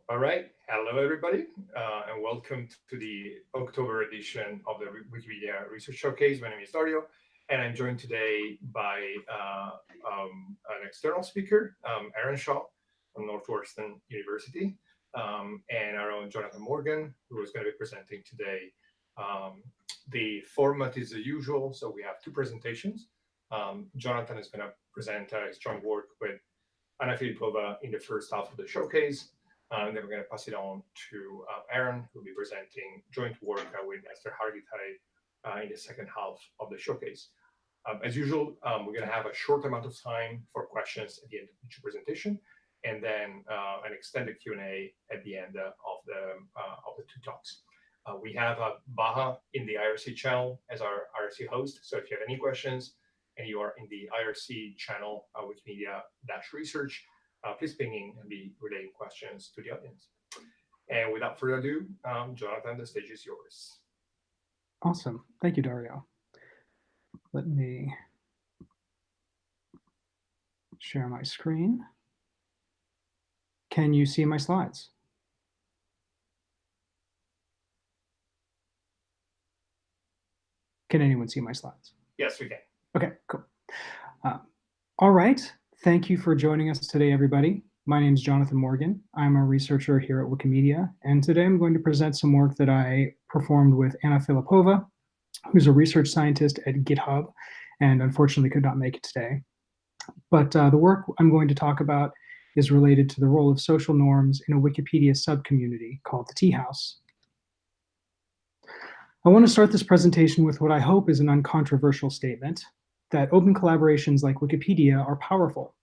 All right, hello everybody, and welcome to the October edition of the Wikimedia Research Showcase. My name is Dario, and I'm joined today by an external speaker, Aaron Shaw from Northwestern University, and our own Jonathan Morgan, who is going to be presenting today. Um, the format is the usual, so we have two presentations. Jonathan is going to present his strong work with Anna Filippova in the first half of the showcase. And then we're going to pass it on to Aaron, who will be presenting joint work with Esther Hargitay in the second half of the showcase. As usual, we're going to have a short amount of time for questions at the end of each presentation, and then an extended Q&A at the end of the two talks. We have Baha in the IRC channel as our IRC host, so if you have any questions and you are in the IRC channel, Wikimedia-research, please ping in and be relaying questions to the audience. And without further ado, Jonathan, the stage is yours. Awesome. Thank you, Dario. Let me share my screen. Can you see my slides? Can anyone see my slides? Yes, we can. Okay, cool. All right. Thank you for joining us today, everybody. My name is Jonathan Morgan. I'm a researcher here at Wikimedia, and today I'm going to present some work that I performed with Anna Filippova, who's a research scientist at GitHub, and unfortunately could not make it today. But the work I'm going to talk about is related to the role of social norms in a Wikipedia subcommunity called the Tea House. I want to start this presentation with what I hope is an uncontroversial statement, that open collaborations like Wikipedia are powerful.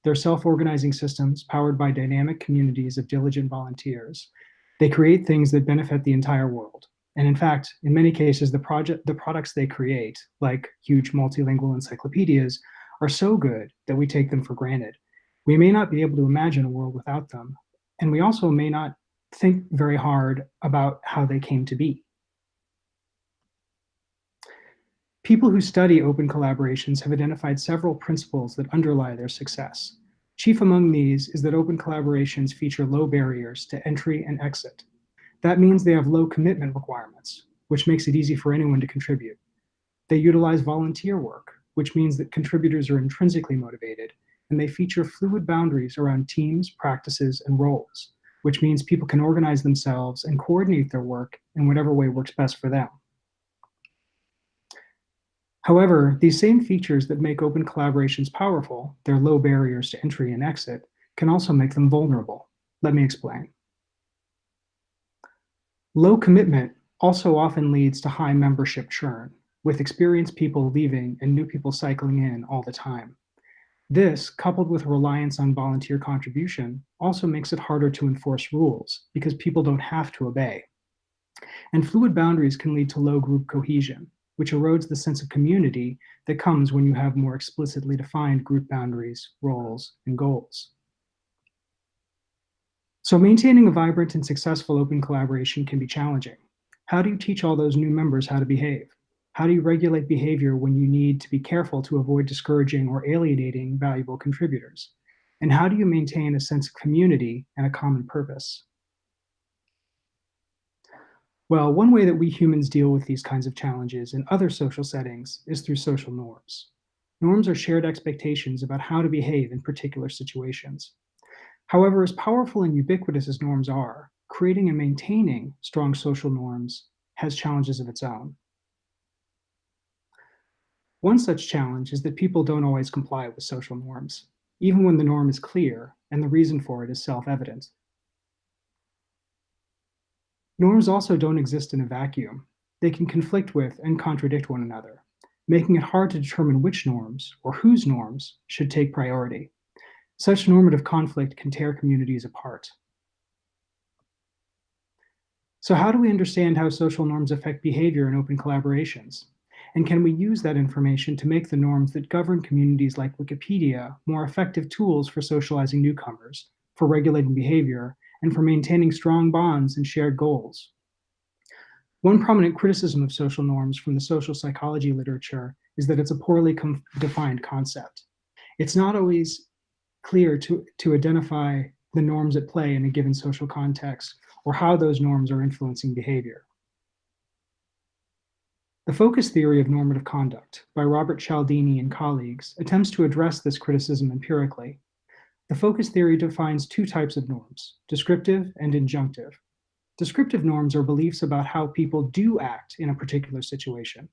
They're self-organizing systems powered by dynamic communities of diligent volunteers. They create things that benefit the entire world. And in fact, in many cases, the products they create, like huge multilingual encyclopedias, are so good that we take them for granted. We may not be able to imagine a world without them, and we also may not think very hard about how they came to be. People who study open collaborations have identified several principles that underlie their success. Chief among these is that open collaborations feature low barriers to entry and exit. That means they have low commitment requirements, which makes it easy for anyone to contribute. They utilize volunteer work, which means that contributors are intrinsically motivated, and they feature fluid boundaries around teams, practices, and roles, which means people can organize themselves and coordinate their work in whatever way works best for them. However, these same features that make open collaborations powerful, their low barriers to entry and exit, can also make them vulnerable. Let me explain. Low commitment also often leads to high membership churn, with experienced people leaving and new people cycling in all the time. This, coupled with reliance on volunteer contribution, also makes it harder to enforce rules because people don't have to obey. And fluid boundaries can lead to low group cohesion, which erodes the sense of community that comes when you have more explicitly defined group boundaries, roles, and goals. So maintaining a vibrant and successful open collaboration can be challenging. How do you teach all those new members how to behave? How do you regulate behavior when you need to be careful to avoid discouraging or alienating valuable contributors? And how do you maintain a sense of community and a common purpose? Well, one way that we humans deal with these kinds of challenges in other social settings is through social norms. Norms are shared expectations about how to behave in particular situations. However, as powerful and ubiquitous as norms are, creating and maintaining strong social norms has challenges of its own. One such challenge is that people don't always comply with social norms, even when the norm is clear and the reason for it is self-evident. Norms also don't exist in a vacuum. They can conflict with and contradict one another, making it hard to determine which norms or whose norms should take priority. Such normative conflict can tear communities apart. So how do we understand how social norms affect behavior in open collaborations? And can we use that information to make the norms that govern communities like Wikipedia more effective tools for socializing newcomers, for regulating behavior, and for maintaining strong bonds and shared goals? One prominent criticism of social norms from the social psychology literature is that it's a poorly defined concept. It's not always clear to identify the norms at play in a given social context, or how those norms are influencing behavior. The focus theory of normative conduct by Robert Cialdini and colleagues attempts to address this criticism empirically. The focus theory defines two types of norms, descriptive and injunctive. Descriptive norms are beliefs about how people do act in a particular situation.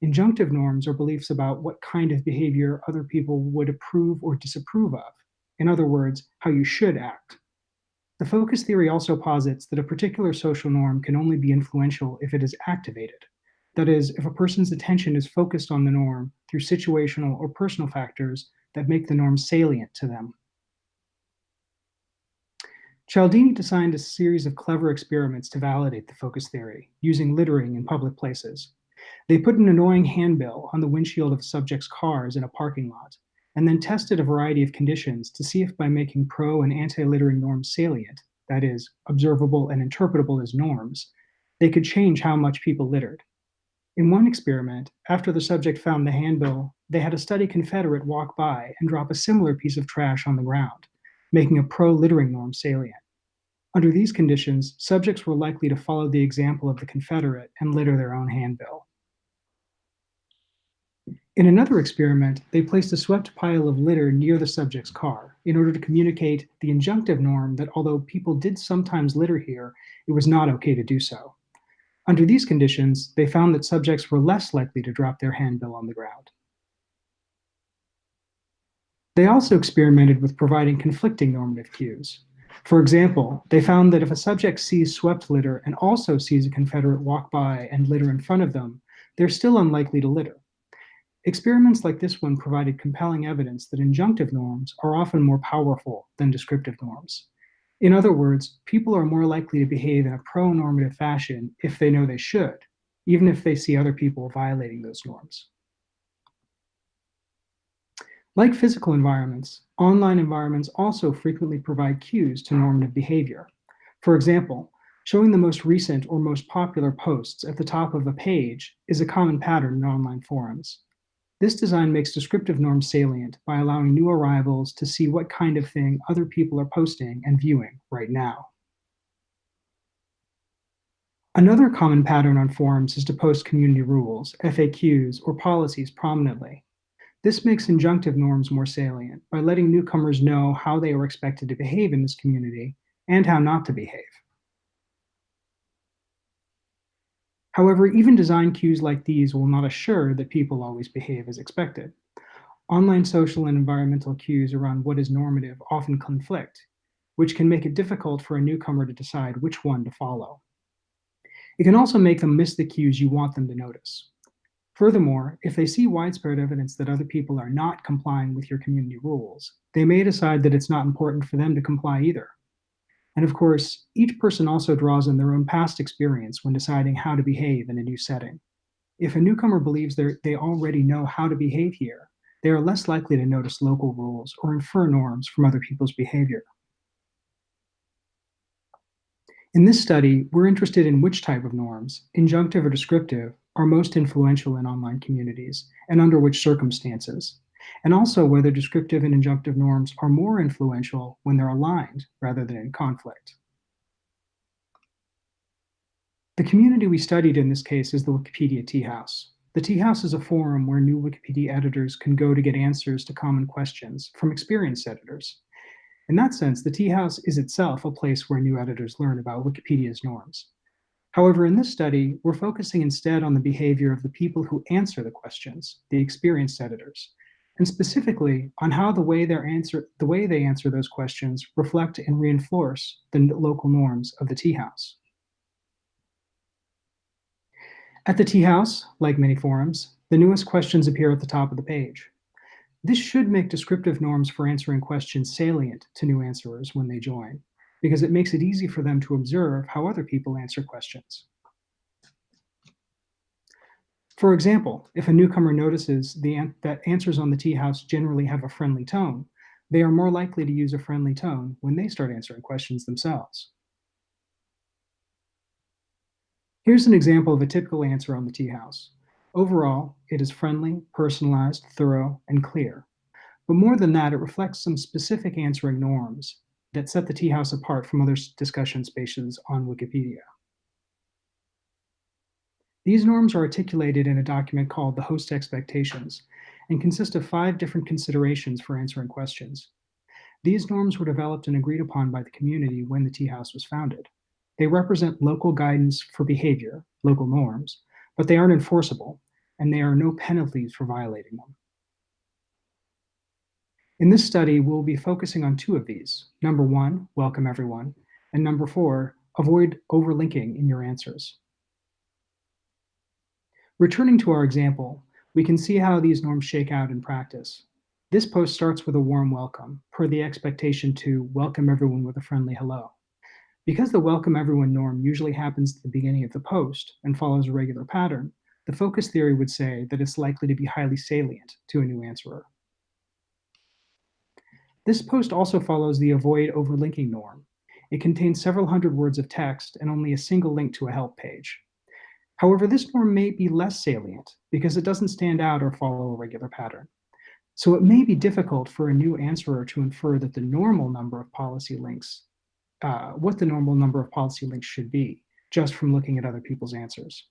Injunctive norms are beliefs about what kind of behavior other people would approve or disapprove of. In other words, how you should act. The focus theory also posits that a particular social norm can only be influential if it is activated. That is, if a person's attention is focused on the norm through situational or personal factors that make the norm salient to them. Cialdini designed a series of clever experiments to validate the focus theory, using littering in public places. They put an annoying handbill on the windshield of a subject's cars in a parking lot, and then tested a variety of conditions to see if by making pro and anti-littering norms salient, that is, observable and interpretable as norms, they could change how much people littered. In one experiment, after the subject found the handbill, they had a study Confederate walk by and drop a similar piece of trash on the ground, making a pro-littering norm salient. Under these conditions, subjects were likely to follow the example of the Confederate and litter their own handbill. In another experiment, they placed a swept pile of litter near the subject's car in order to communicate the injunctive norm that although people did sometimes litter here, it was not okay to do so. Under these conditions, they found that subjects were less likely to drop their handbill on the ground. They also experimented with providing conflicting normative cues. For example, they found that if a subject sees swept litter and also sees a Confederate walk by and litter in front of them, they're still unlikely to litter. Experiments like this one provided compelling evidence that injunctive norms are often more powerful than descriptive norms. In other words, people are more likely to behave in a pro-normative fashion if they know they should, even if they see other people violating those norms. Like physical environments, online environments also frequently provide cues to normative behavior. For example, showing the most recent or most popular posts at the top of a page is a common pattern in online forums. This design makes descriptive norms salient by allowing new arrivals to see what kind of thing other people are posting and viewing right now. Another common pattern on forums is to post community rules, FAQs, or policies prominently. This makes injunctive norms more salient by letting newcomers know how they are expected to behave in this community and how not to behave. However, even design cues like these will not assure that people always behave as expected. Online social and environmental cues around what is normative often conflict, which can make it difficult for a newcomer to decide which one to follow. It can also make them miss the cues you want them to notice. Furthermore, if they see widespread evidence that other people are not complying with your community rules, they may decide that it's not important for them to comply either. And of course, each person also draws on their own past experience when deciding how to behave in a new setting. If a newcomer believes they already know how to behave here, they are less likely to notice local rules or infer norms from other people's behavior. In this study, we're interested in which type of norms, injunctive or descriptive, are most influential in online communities and under which circumstances, and also whether descriptive and injunctive norms are more influential when they're aligned rather than in conflict. The community we studied in this case is the Wikipedia Tea House. The Tea House is a forum where new Wikipedia editors can go to get answers to common questions from experienced editors. In that sense, the Tea House is itself a place where new editors learn about Wikipedia's norms. However, in this study, we're focusing instead on the behavior of the people who answer the questions, the experienced editors, and specifically on how the way they answer those questions reflect and reinforce the local norms of the Tea House. At the Tea House, like many forums, the newest questions appear at the top of the page. This should make descriptive norms for answering questions salient to new answerers when they join, because it makes it easy for them to observe how other people answer questions. For example, if a newcomer notices that answers on the Tea House generally have a friendly tone, they are more likely to use a friendly tone when they start answering questions themselves. Here's an example of a typical answer on the Tea House. Overall, it is friendly, personalized, thorough, and clear. But more than that, it reflects some specific answering norms. that set the tea house apart from other discussion spaces on Wikipedia. These norms are articulated in a document called the Host Expectations and consist of 5 different considerations for answering questions. These norms were developed and agreed upon by the community when the tea house was founded. They represent local guidance for behavior, local norms, but they aren't enforceable, and there are no penalties for violating them. In this study, we'll be focusing on 2 of these. Number 1, welcome everyone, and number 4, avoid overlinking in your answers. Returning to our example, we can see how these norms shake out in practice. This post starts with a warm welcome, per the expectation to welcome everyone with a friendly hello. Because the welcome everyone norm usually happens at the beginning of the post and follows a regular pattern, the focus theory would say that it's likely to be highly salient to a new answerer. This post also follows the avoid overlinking norm. It contains several hundred words of text and only a single link to a help page. However, this norm may be less salient because it doesn't stand out or follow a regular pattern. So it may be difficult for a new answerer to infer that the normal number of policy links, what the normal number of policy links should be, just from looking at other people's answers.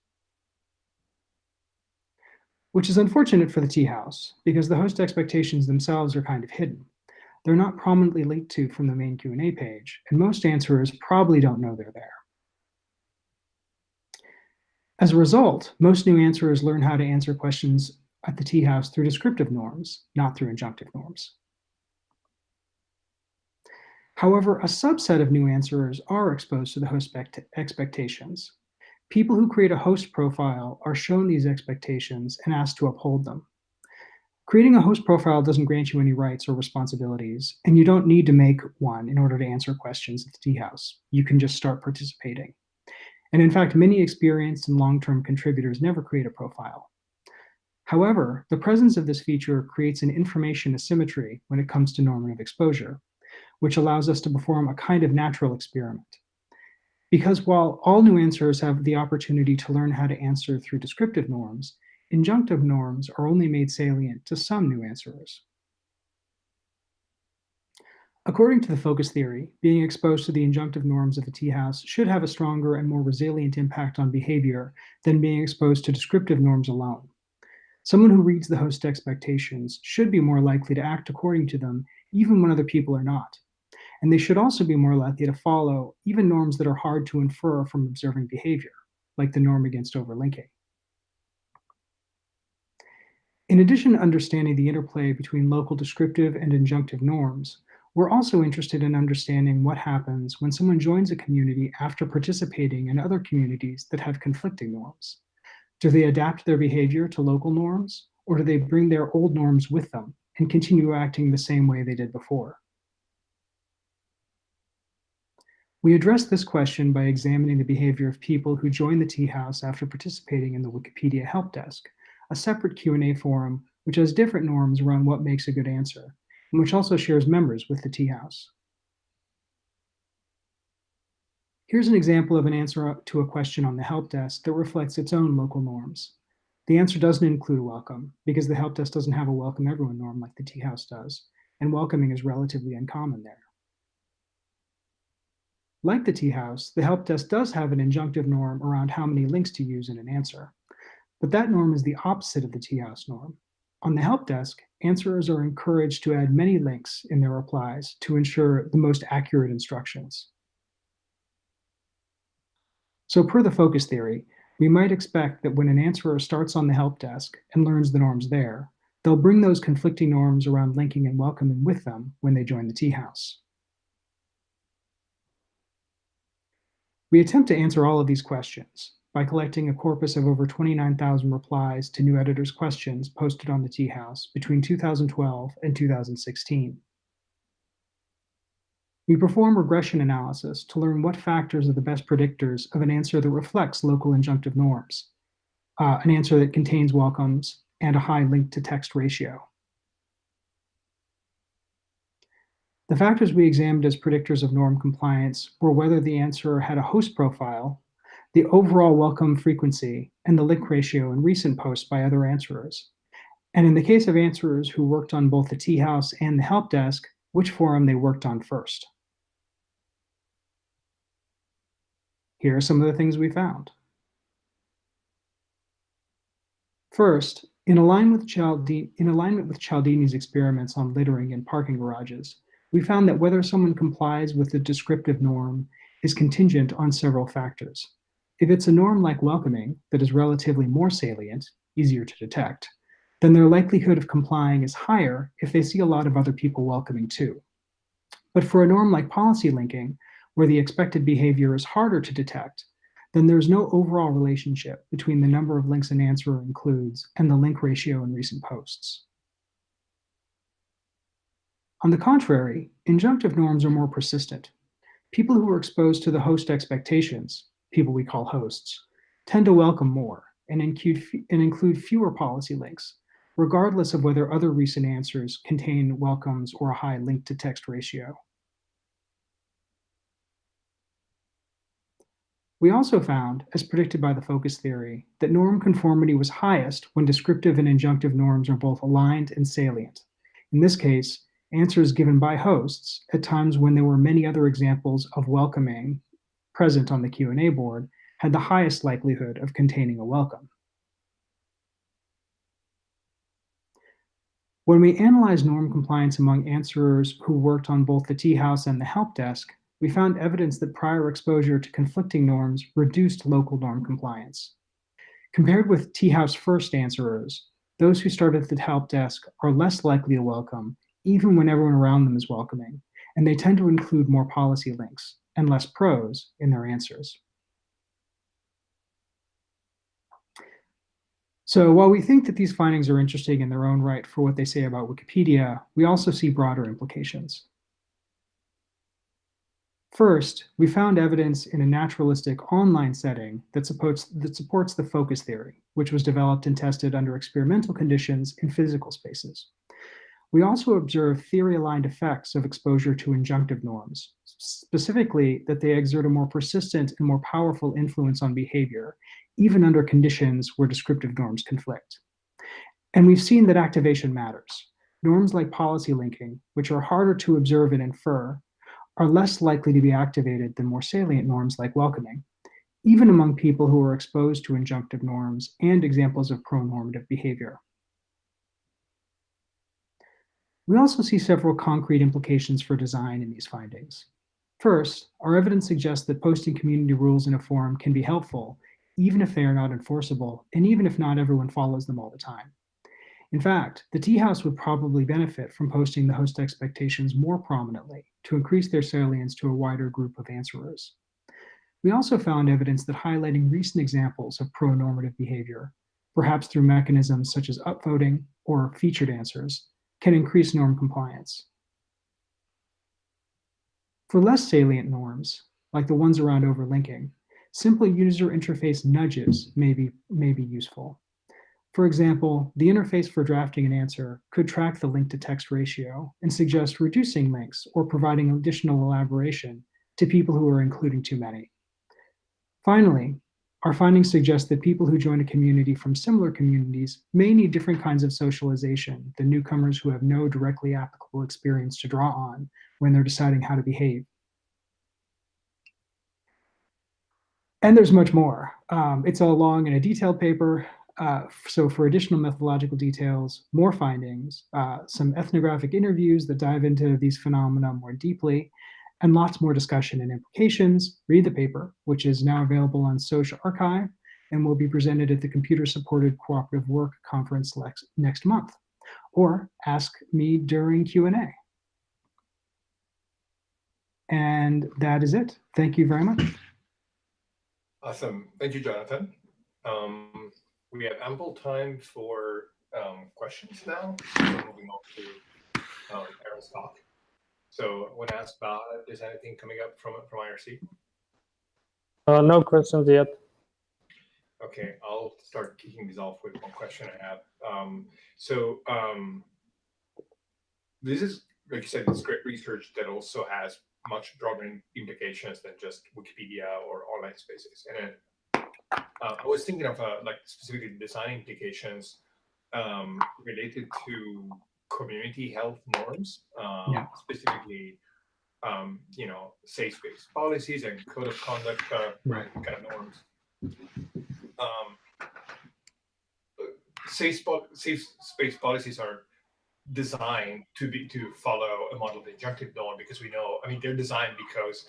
Which is unfortunate for the tea house, because the host expectations themselves are kind of hidden. They're not prominently linked to from the main Q&A page, and most answerers probably don't know they're there. As a result, most new answerers learn how to answer questions at the tea house through descriptive norms, not through injunctive norms. However, a subset of new answerers are exposed to the host expectations. People who create a host profile are shown these expectations and asked to uphold them. Creating a host profile doesn't grant you any rights or responsibilities, and you don't need to make one in order to answer questions at the tea house. You can just start participating. And in fact, many experienced and long-term contributors never create a profile. However, the presence of this feature creates an information asymmetry when it comes to normative exposure, which allows us to perform a kind of natural experiment. Because while all new answerers have the opportunity to learn how to answer through descriptive norms, injunctive norms are only made salient to some new answerers. According to the focus theory, being exposed to the injunctive norms of the tea house should have a stronger and more resilient impact on behavior than being exposed to descriptive norms alone. Someone who reads the host expectations should be more likely to act according to them, even when other people are not. And they should also be more likely to follow even norms that are hard to infer from observing behavior, like the norm against overlinking. In addition to understanding the interplay between local descriptive and injunctive norms, we're also interested in understanding what happens when someone joins a community after participating in other communities that have conflicting norms. Do they adapt their behavior to local norms, or do they bring their old norms with them and continue acting the same way they did before? We address this question by examining the behavior of people who join the tea house after participating in the Wikipedia help desk, a separate Q&A forum which has different norms around what makes a good answer, and which also shares members with the tea house. Here's an example of an answer to a question on the help desk that reflects its own local norms. The answer doesn't include welcome, because the help desk doesn't have a welcome everyone norm like the tea house does, and welcoming is relatively uncommon there. Like the tea house, the help desk does have an injunctive norm around how many links to use in an answer, but that norm is the opposite of the tea house norm. On the help desk, answerers are encouraged to add many links in their replies to ensure the most accurate instructions. So per the focus theory, we might expect that when an answerer starts on the help desk and learns the norms there, they'll bring those conflicting norms around linking and welcoming with them when they join the tea house. We attempt to answer all of these questions by collecting a corpus of over 29,000 replies to new editors' questions posted on the tea house between 2012 and 2016. We perform regression analysis to learn what factors are the best predictors of an answer that reflects local injunctive norms, an answer that contains welcomes and a high link-to-text ratio. The factors we examined as predictors of norm compliance were whether the answerer had a host profile, the overall welcome frequency, and the link ratio in recent posts by other answerers. And in the case of answerers who worked on both the tea house and the help desk, which forum they worked on first. Here are some of the things we found. First, in alignment with Cialdini's experiments on littering in parking garages, we found that whether someone complies with the descriptive norm is contingent on several factors. If it's a norm like welcoming that is relatively more salient, easier to detect, then their likelihood of complying is higher if they see a lot of other people welcoming too. But for a norm like policy linking, where the expected behavior is harder to detect, then there's no overall relationship between the number of links an answerer includes and the link ratio in recent posts. On the contrary, injunctive norms are more persistent. People who are exposed to the host expectations, people we call hosts, tend to welcome more and include fewer policy links, regardless of whether other recent answers contain welcomes or a high link to text ratio. We also found, as predicted by the focus theory, that norm conformity was highest when descriptive and injunctive norms are both aligned and salient. In this case, answers given by hosts at times when there were many other examples of welcoming present on the Q&A board had the highest likelihood of containing a welcome. When we analyzed norm compliance among answerers who worked on both the tea house and the help desk, we found evidence that prior exposure to conflicting norms reduced local norm compliance. Compared with tea house first answerers, those who start at the help desk are less likely to welcome, even when everyone around them is welcoming, and they tend to include more policy links and less pros in their answers. So while we think that these findings are interesting in their own right for what they say about Wikipedia, we also see broader implications. First, we found evidence in a naturalistic online setting that supports the focus theory, which was developed and tested under experimental conditions in physical spaces. We also observe theory-aligned effects of exposure to injunctive norms, specifically that they exert a more persistent and more powerful influence on behavior, even under conditions where descriptive norms conflict. And we've seen that activation matters. Norms like policy linking, which are harder to observe and infer, are less likely to be activated than more salient norms like welcoming, even among people who are exposed to injunctive norms and examples of pro-normative behavior. We also see several concrete implications for design in these findings. First, our evidence suggests that posting community rules in a forum can be helpful, even if they are not enforceable, and even if not everyone follows them all the time. In fact, the tea house would probably benefit from posting the host expectations more prominently to increase their salience to a wider group of answerers. We also found evidence that highlighting recent examples of pro-normative behavior, perhaps through mechanisms such as upvoting or featured answers, can increase norm compliance. For less salient norms, like the ones around overlinking, simple user interface nudges may be useful. For example, the interface for drafting an answer could track the link-to-text ratio and suggest reducing links or providing additional elaboration to people who are including too many. Finally, our findings suggest that people who join a community from similar communities may need different kinds of socialization than newcomers who have no directly applicable experience to draw on when they're deciding how to behave. And there's much more. It's all long in a detailed paper. So for additional methodological details, more findings, some ethnographic interviews that dive into these phenomena more deeply, and lots more discussion and implications, read the paper, which is now available on Social Archive and will be presented at the Computer Supported Cooperative Work Conference next month, or ask me during Q&A. And that is it. Thank you very much. Awesome. Thank you, Jonathan. We have ample time for questions now. So moving on to Aaron's talk. So I want to ask Bob, is anything coming up from IRC? No questions yet. Okay, I'll start kicking these off with one question I have. This is, like you said, it's great research that also has much broader implications than just Wikipedia or online spaces. And I was thinking of like specifically design implications related to community health norms, specifically safe space policies and code of conduct Right. kind of norms. Safe space policies are designed to follow a model of the injunctive norm, because we know, I mean, they're designed because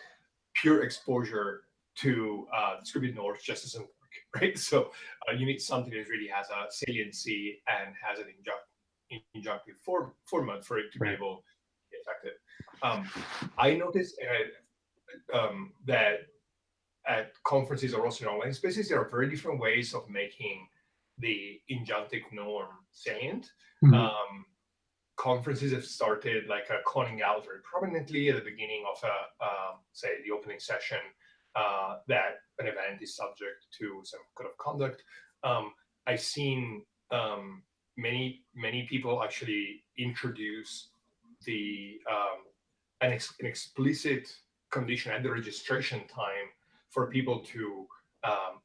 pure exposure to descriptive norms just doesn't work, right? So you need something that really has a saliency and has an injunctive format for it to be able to be effective. I noticed that at conferences or also in online spaces, there are very different ways of making the injunctive norm salient. Conferences have started like calling out very prominently at the beginning of say the opening session that an event is subject to some code of conduct. I've seen many people actually introduce an explicit condition at the registration time for people to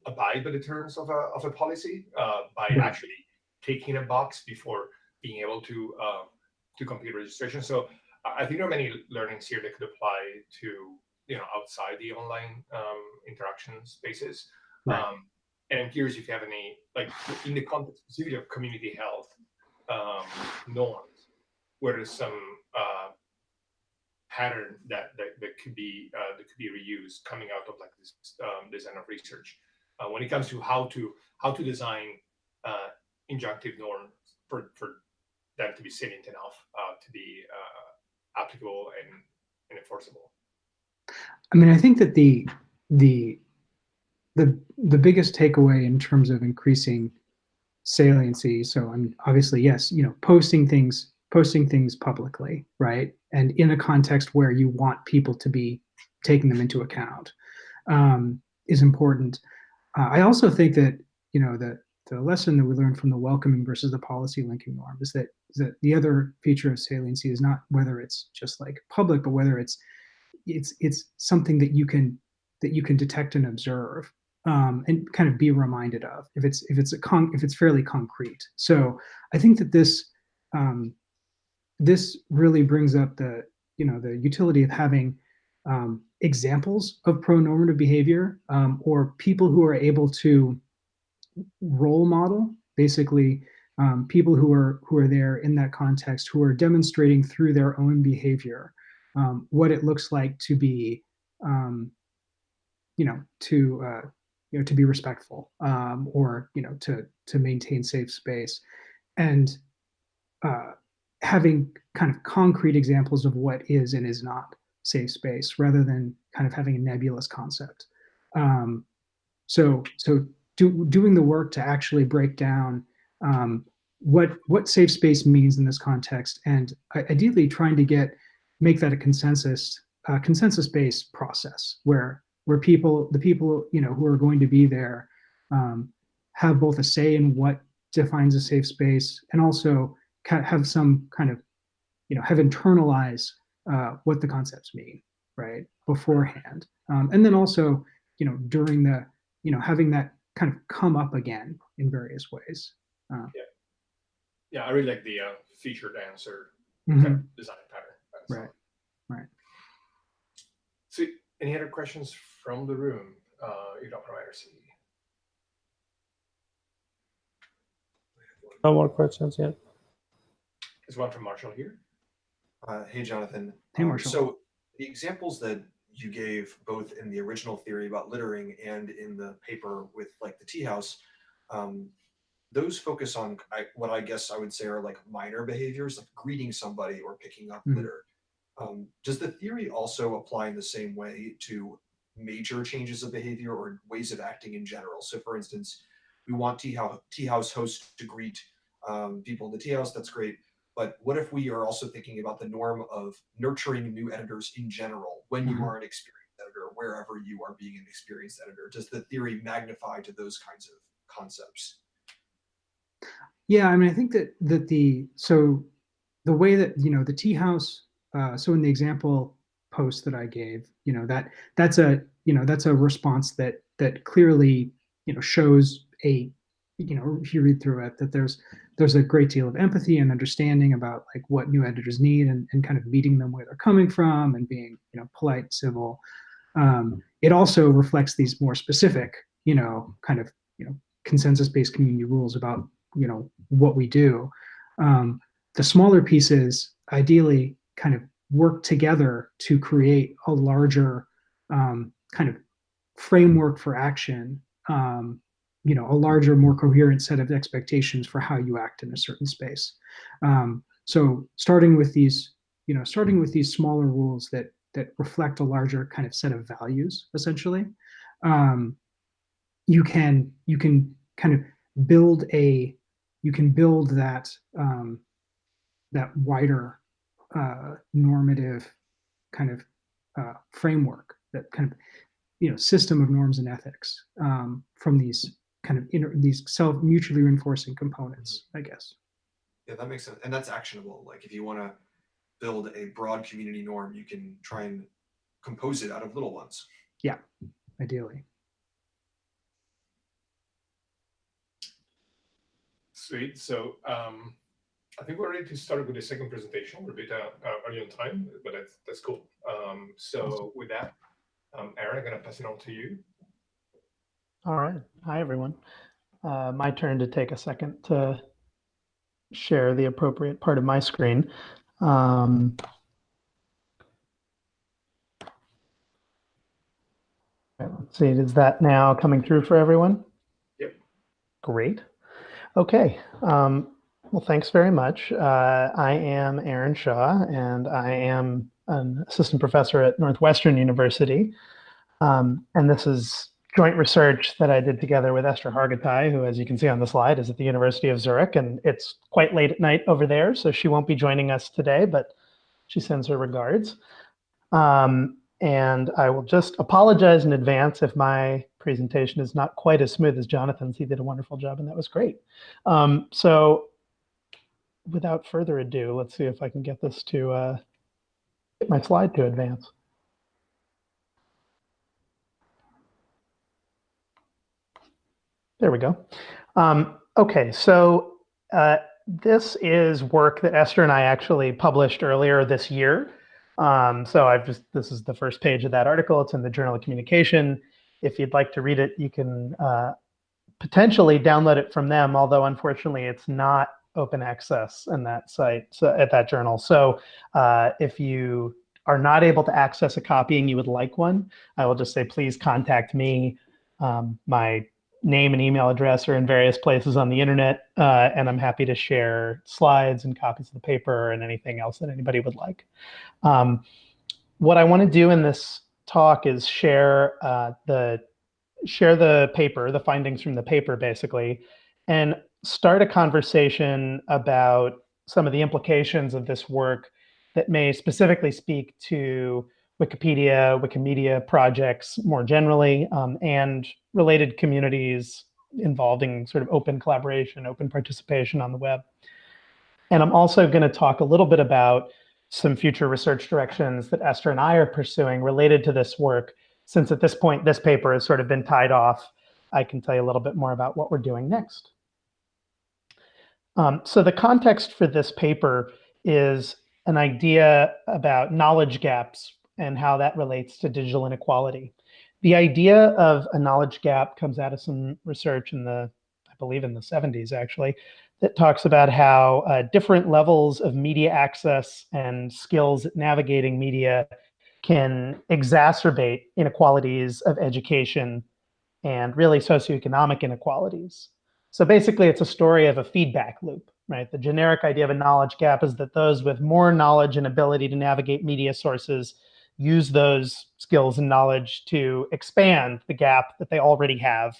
abide by the terms of a policy by actually taking a box before being able to complete registration. So I think there are many learnings here that could apply to outside the online interaction spaces. And I'm curious if you have any, like, in the context specifically of community health norms, where there's some pattern that could be reused coming out of like this design of research when it comes to how to design injunctive norms for them to be salient enough to be applicable and enforceable. I mean, I think that the biggest takeaway in terms of increasing saliency, so I mean, obviously, yes, posting things publicly, right? And in a context where you want people to be taking them into account is important. I also think that, the lesson that we learned from the welcoming versus the policy linking norm is that the other feature of saliency is not whether it's just like public, but whether it's something that you can detect and observe and kind of be reminded of if it's fairly concrete. So I think that this really brings up the utility of having examples of pro-normative behavior or people who are able to role model, basically people who are there in that context, who are demonstrating through their own behavior what it looks like to be to be respectful or to maintain safe space, and having kind of concrete examples of what is and is not safe space, rather than kind of having a nebulous concept. So doing the work to actually break down what safe space means in this context, and ideally trying to make that a consensus-based process where the people who are going to be there have both a say in what defines a safe space, and also have some kind of have internalized what the concepts mean, right, beforehand, and then also during the having that kind of come up again in various ways. Yeah, I really like the featured answer kind of design pattern. Right. So, any other questions from the room? You don't know IRC. No more questions yet. There's one from Marshall here. Hey, Jonathan. Hey, Marshall. So the examples that you gave both in the original theory about littering and in the paper with like the tea house, those focus on what I guess I would say are like minor behaviors, like greeting somebody or picking up litter. Does the theory also apply in the same way to major changes of behavior or ways of acting in general? So for instance, we want tea house hosts to greet people in the tea house, that's great. But what if we are also thinking about the norm of nurturing new editors in general when you are an experienced editor, wherever you are being an experienced editor? Does the theory magnify to those kinds of concepts? Yeah, I mean, I think that the way that the tea house. So in the example post that I gave, that's a response that clearly shows if you read through it, that there's there's a great deal of empathy and understanding about like what new editors need, and kind of meeting them where they're coming from and being, you know, polite, civil. It also reflects these more specific, you know, kind of, you know, consensus-based community rules about, you know, what we do. The smaller pieces ideally kind of work together to create a larger kind of framework for action, you know, a larger, more coherent set of expectations for how you act in a certain space. So starting with these, you know, starting with these smaller rules that reflect a larger kind of set of values, essentially, you can kind of build that that wider normative kind of framework, that kind of, you know, system of norms and ethics from these kind of these mutually reinforcing components, I guess. Yeah, that makes sense, and that's actionable. Like if you want to build a broad community norm, you can try and compose it out of little ones. Yeah, ideally. Sweet. So I think we're ready to start with the second presentation. We're a bit early on time, but that's cool. So with that, Aaron, I'm going to pass it on to you. All right. Hi, everyone. My turn to take a second to share the appropriate part of my screen. Let's see, is that now coming through for everyone? Yep. Great. Okay. Well, thanks very much. I am Aaron Shaw, and I am an assistant professor at Northwestern University. And this is joint research that I did together with Esther Hargitay, who, as you can see on the slide, is at the University of Zurich. And it's quite late at night over there, so she won't be joining us today, but she sends her regards. And I will just apologize in advance if my presentation is not quite as smooth as Jonathan's. He did a wonderful job, and that was great. So without further ado, let's see if I can get this to get my slide to advance. There we go. Okay, so this is work that Esther and I actually published earlier this year. So this is the first page of that article. It's in the Journal of Communication. If you'd like to read it, you can potentially download it from them, although unfortunately it's not open access in that site, so at that journal. So if you are not able to access a copy and you would like one, I will just say, please contact me. My name and email address are in various places on the internet, and I'm happy to share slides and copies of the paper and anything else that anybody would like. What I want to do in this talk is share the paper, the findings from the paper, basically, and start a conversation about some of the implications of this work that may specifically speak to Wikipedia, Wikimedia projects more generally, and related communities involving sort of open collaboration, open participation on the web. And I'm also going to talk a little bit about some future research directions that Esther and I are pursuing related to this work. Since at this point, this paper has sort of been tied off, I can tell you a little bit more about what we're doing next. So the context for this paper is an idea about knowledge gaps and how that relates to digital inequality. The idea of a knowledge gap comes out of some research in I believe in the 70s actually, that talks about how different levels of media access and skills at navigating media can exacerbate inequalities of education and really socioeconomic inequalities. So basically, it's a story of a feedback loop, right? The generic idea of a knowledge gap is that those with more knowledge and ability to navigate media sources use those skills and knowledge to expand the gap that they already have,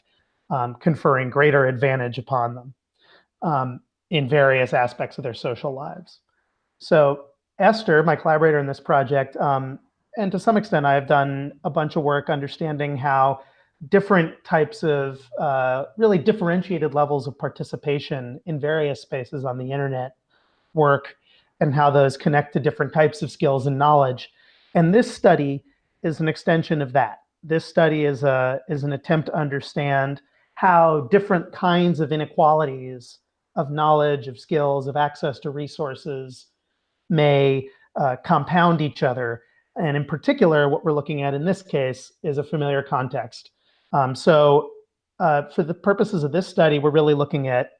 conferring greater advantage upon them in various aspects of their social lives. So Esther, my collaborator in this project, and to some extent, I've done a bunch of work understanding how different types of really differentiated levels of participation in various spaces on the internet work, and how those connect to different types of skills and knowledge. And this study is an extension of that. This study is an attempt to understand how different kinds of inequalities of knowledge, of skills, of access to resources may compound each other. And in particular, what we're looking at in this case is a familiar context. So for the purposes of this study, we're really looking at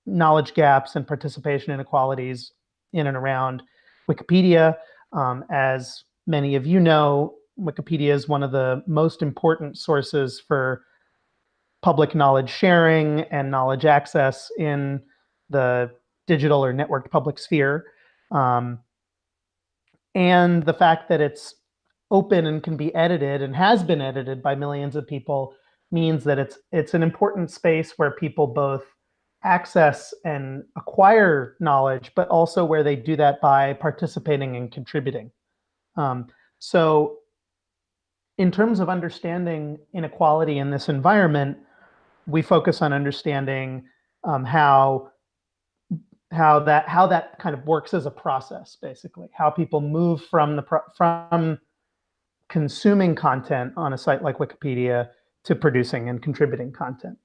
knowledge gaps and participation inequalities in and around Wikipedia. As many of you know, Wikipedia is one of the most important sources for public knowledge sharing and knowledge access in the digital or networked public sphere. And the fact that it's open and can be edited and has been edited by millions of people means that it's an important space where people both access and acquire knowledge, but also where they do that by participating and contributing. So in terms of understanding inequality in this environment, we focus on understanding how that kind of works as a process, basically, how people move from consuming content on a site like Wikipedia to producing and contributing content.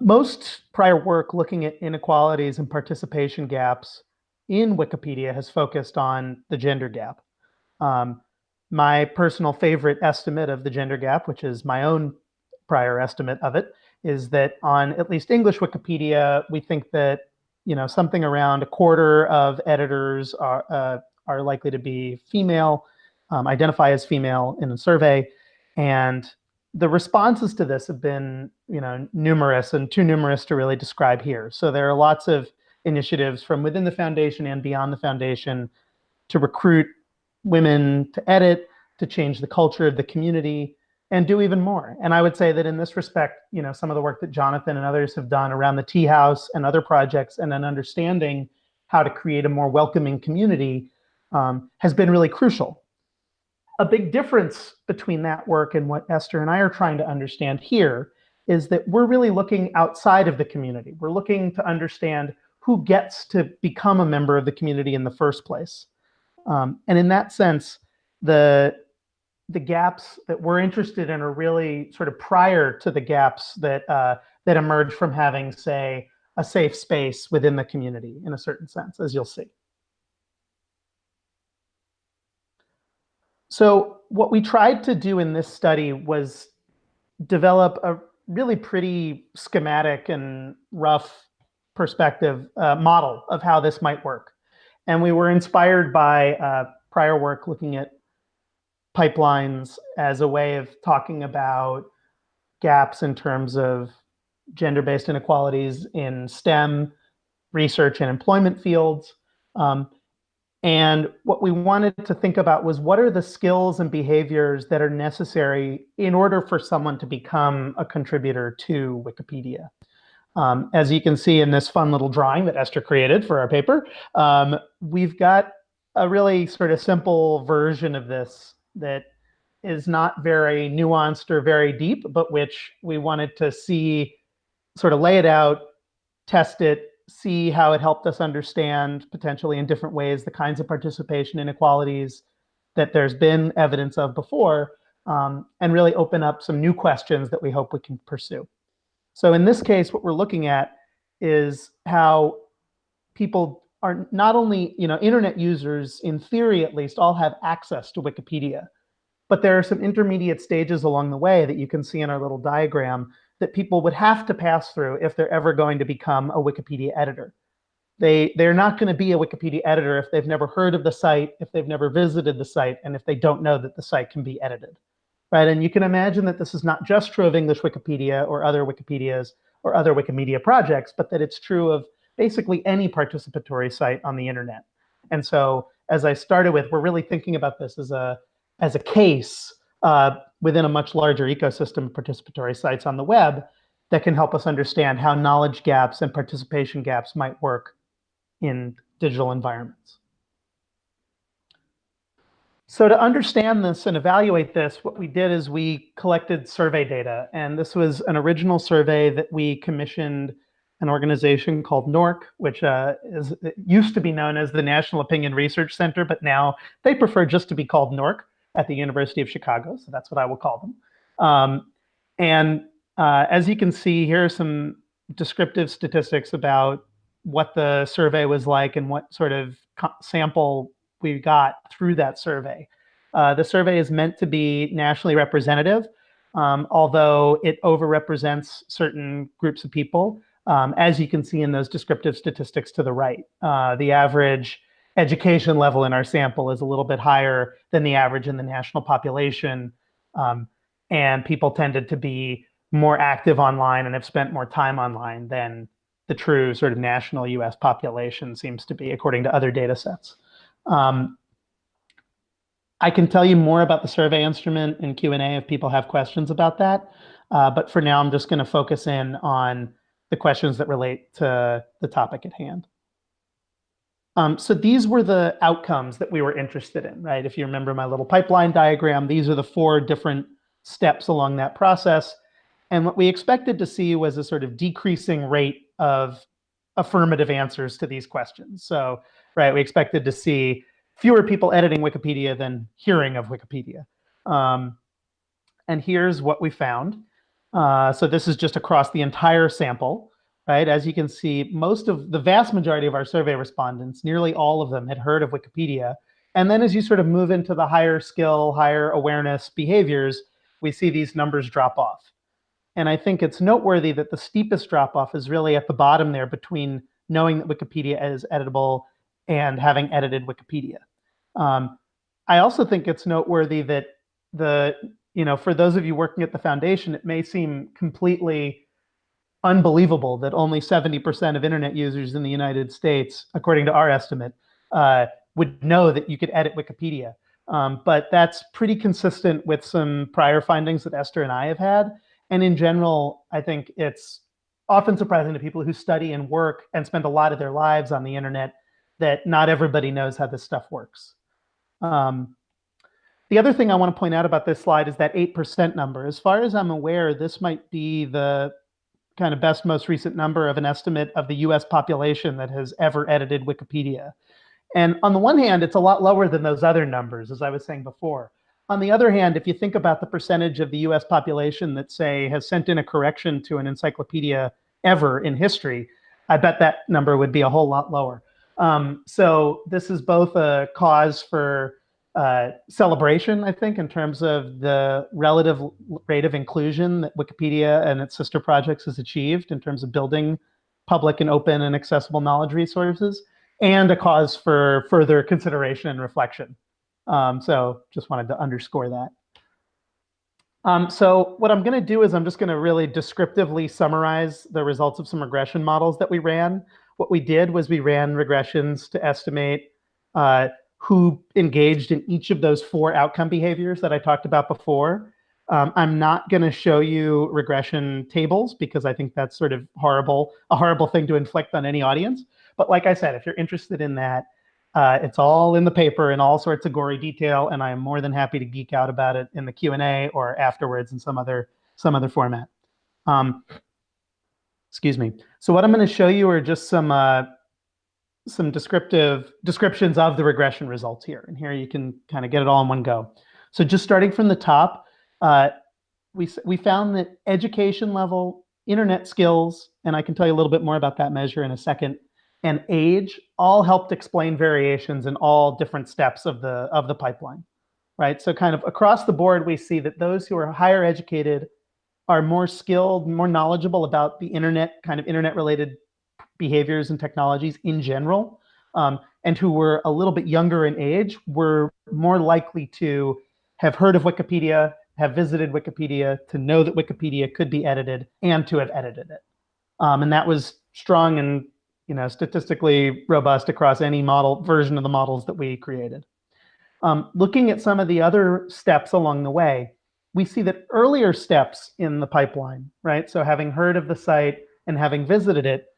Most prior work looking at inequalities and participation gaps in Wikipedia has focused on the gender gap. My personal favorite estimate of the gender gap, which is my own prior estimate of it, is that on at least English Wikipedia, we think that something around a quarter of editors are likely to be female, identify as female in a survey, and the responses to this have been numerous and too numerous to really describe here. So there are lots of initiatives from within the foundation and beyond the foundation to recruit women to edit, to change the culture of the community, and do even more. And I would say that in this respect, some of the work that Jonathan and others have done around the Tea House and other projects and an understanding how to create a more welcoming community has been really crucial. A big difference between that work and what Esther and I are trying to understand here is that we're really looking outside of the community. We're looking to understand who gets to become a member of the community in the first place. And in that sense, the gaps that we're interested in are really sort of prior to the gaps that that emerge from having, say, a safe space within the community in a certain sense, as you'll see. So what we tried to do in this study was develop a really pretty schematic and rough perspective model of how this might work. And we were inspired by prior work looking at pipelines as a way of talking about gaps in terms of gender-based inequalities in STEM research and employment fields. And what we wanted to think about was what are the skills and behaviors that are necessary in order for someone to become a contributor to Wikipedia. As you can see in this fun little drawing that Esther created for our paper, we've got a really sort of simple version of this that is not very nuanced or very deep, but which we wanted to see, sort of lay it out, test it, see how it helped us understand potentially in different ways the kinds of participation inequalities that there's been evidence of before, and really open up some new questions that we hope we can pursue. So in this case, what we're looking at is how people are not only, internet users, in theory at least, all have access to Wikipedia, but there are some intermediate stages along the way that you can see in our little diagram that people would have to pass through if they're ever going to become a Wikipedia editor. They're not going to be a Wikipedia editor if they've never heard of the site, if they've never visited the site, and if they don't know that the site can be edited. Right? And you can imagine that this is not just true of English Wikipedia or other Wikipedias or other Wikimedia projects, but that it's true of basically any participatory site on the internet. And so, as I started with, we're really thinking about this as a case within a much larger ecosystem of participatory sites on the web that can help us understand how knowledge gaps and participation gaps might work in digital environments. So to understand this and evaluate this, what we did is we collected survey data. And this was an original survey that we commissioned an organization called NORC, which used to be known as the National Opinion Research Center, but now they prefer just to be called NORC at the University of Chicago. So that's what I will call them. As you can see, here are some descriptive statistics about what the survey was like and what sort of sample we got through that survey. The survey is meant to be nationally representative, although it overrepresents certain groups of people, as you can see in those descriptive statistics to the right. The average education level in our sample is a little bit higher than the average in the national population, and people tended to be more active online and have spent more time online than the true sort of national US population seems to be, according to other data sets. I can tell you more about the survey instrument in Q&A if people have questions about that. But for now, I'm just going to focus in on the questions that relate to the topic at hand. So these were the outcomes that we were interested in, right? If you remember my little pipeline diagram, these are the 4 different steps along that process. And what we expected to see was a sort of decreasing rate of affirmative answers to these questions. So, right, we expected to see fewer people editing Wikipedia than hearing of Wikipedia. And here's what we found. So this is just across the entire sample, right? As you can see, the vast majority of our survey respondents, nearly all of them had heard of Wikipedia. And then as you sort of move into the higher skill, higher awareness behaviors, we see these numbers drop off. And I think it's noteworthy that the steepest drop off is really at the bottom there between knowing that Wikipedia is editable and having edited Wikipedia. I also think it's noteworthy that for those of you working at the foundation, it may seem completely unbelievable that only 70% of internet users in the United States, according to our estimate, would know that you could edit Wikipedia. But that's pretty consistent with some prior findings that Esther and I have had. And in general, I think it's often surprising to people who study and work and spend a lot of their lives on the internet that not everybody knows how this stuff works. The other thing I want to point out about this slide is that 8% number. As far as I'm aware, this might be the kind of best, most recent number of an estimate of the US population that has ever edited Wikipedia. And on the one hand, it's a lot lower than those other numbers, as I was saying before. On the other hand, if you think about the percentage of the US population that, say, has sent in a correction to an encyclopedia ever in history, I bet that number would be a whole lot lower. So this is both a cause for celebration, I think, in terms of the relative rate of inclusion that Wikipedia and its sister projects has achieved in terms of building public and open and accessible knowledge resources, and a cause for further consideration and reflection. So just wanted to underscore that. So what I'm going to do is I'm just going to really descriptively summarize the results of some regression models that we ran. What we did was we ran regressions to estimate who engaged in each of those 4 outcome behaviors that I talked about before. I'm not going to show you regression tables because I think that's sort of a horrible thing to inflict on any audience. But like I said, if you're interested in that, it's all in the paper in all sorts of gory detail, and I am more than happy to geek out about it in the Q&A or afterwards in some other format. Excuse me. So what I'm going to show you are just some descriptions of the regression results here. And here you can kind of get it all in one go. So just starting from the top, we found that education level, internet skills, and I can tell you a little bit more about that measure in a second, and age all helped explain variations in all different steps of the pipeline, right? So kind of across the board, we see that those who are higher educated are more skilled, more knowledgeable about the internet-related behaviors and technologies in general, and who were a little bit younger in age were more likely to have heard of Wikipedia, have visited Wikipedia, to know that Wikipedia could be edited, and to have edited it. And that was strong and statistically robust across any version of the models that we created. Looking at some of the other steps along the way, we see that earlier steps in the pipeline, right? So having heard of the site and having visited it,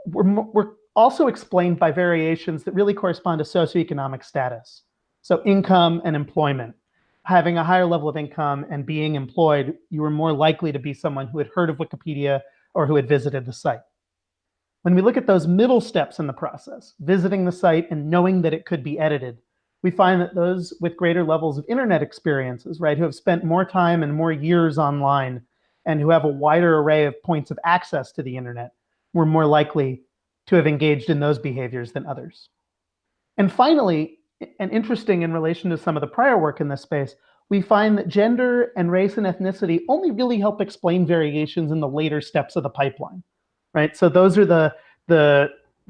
were also explained by variations that really correspond to socioeconomic status. So income and employment. Having a higher level of income and being employed, you were more likely to be someone who had heard of Wikipedia or who had visited the site. When we look at those middle steps in the process, visiting the site and knowing that it could be edited, we find that those with greater levels of internet experiences, right, who have spent more time and more years online and who have a wider array of points of access to the internet, were more likely to have engaged in those behaviors than others. And finally, and interesting in relation to some of the prior work in this space, we find that gender and race and ethnicity only really help explain variations in the later steps of the pipeline, right? So those are the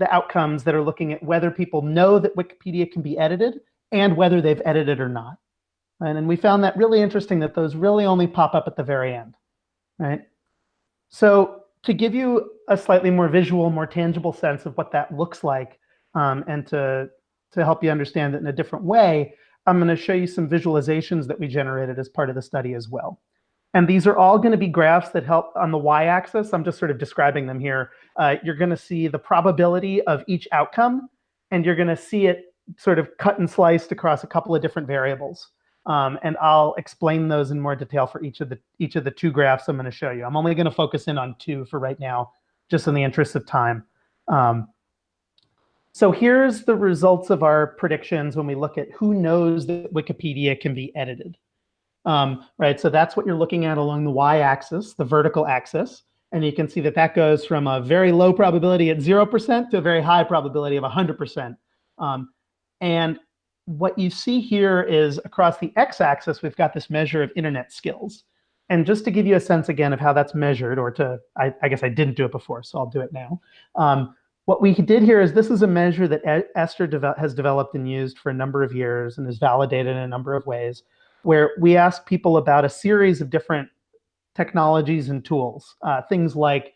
outcomes that are looking at whether people know that Wikipedia can be edited and whether they've edited or not. Right? And we found that really interesting, that those really only pop up at the very end, right? So to give you a slightly more visual, more tangible sense of what that looks like, and to help you understand it in a different way, I'm going to show you some visualizations that we generated as part of the study as well. And these are all going to be graphs that help on the y-axis. I'm just sort of describing them here. You're going to see the probability of each outcome, and you're going to see it sort of cut and sliced across a couple of different variables. And I'll explain those in more detail for each of the two graphs I'm going to show you. I'm only going to focus in on two for right now, just in the interest of time. So here's the results of our predictions when we look at who knows that Wikipedia can be edited. Right, so that's what you're looking at along the y-axis, the vertical axis. And you can see that that goes from a very low probability at 0% to a very high probability of 100%. And what you see here is across the x-axis, we've got this measure of internet skills. And just to give you a sense again of how that's measured, or I guess I didn't do it before, so I'll do it now. What we did here is this is a measure that Esther has developed and used for a number of years and is validated in a number of ways, where we ask people about a series of different technologies and tools. Things like,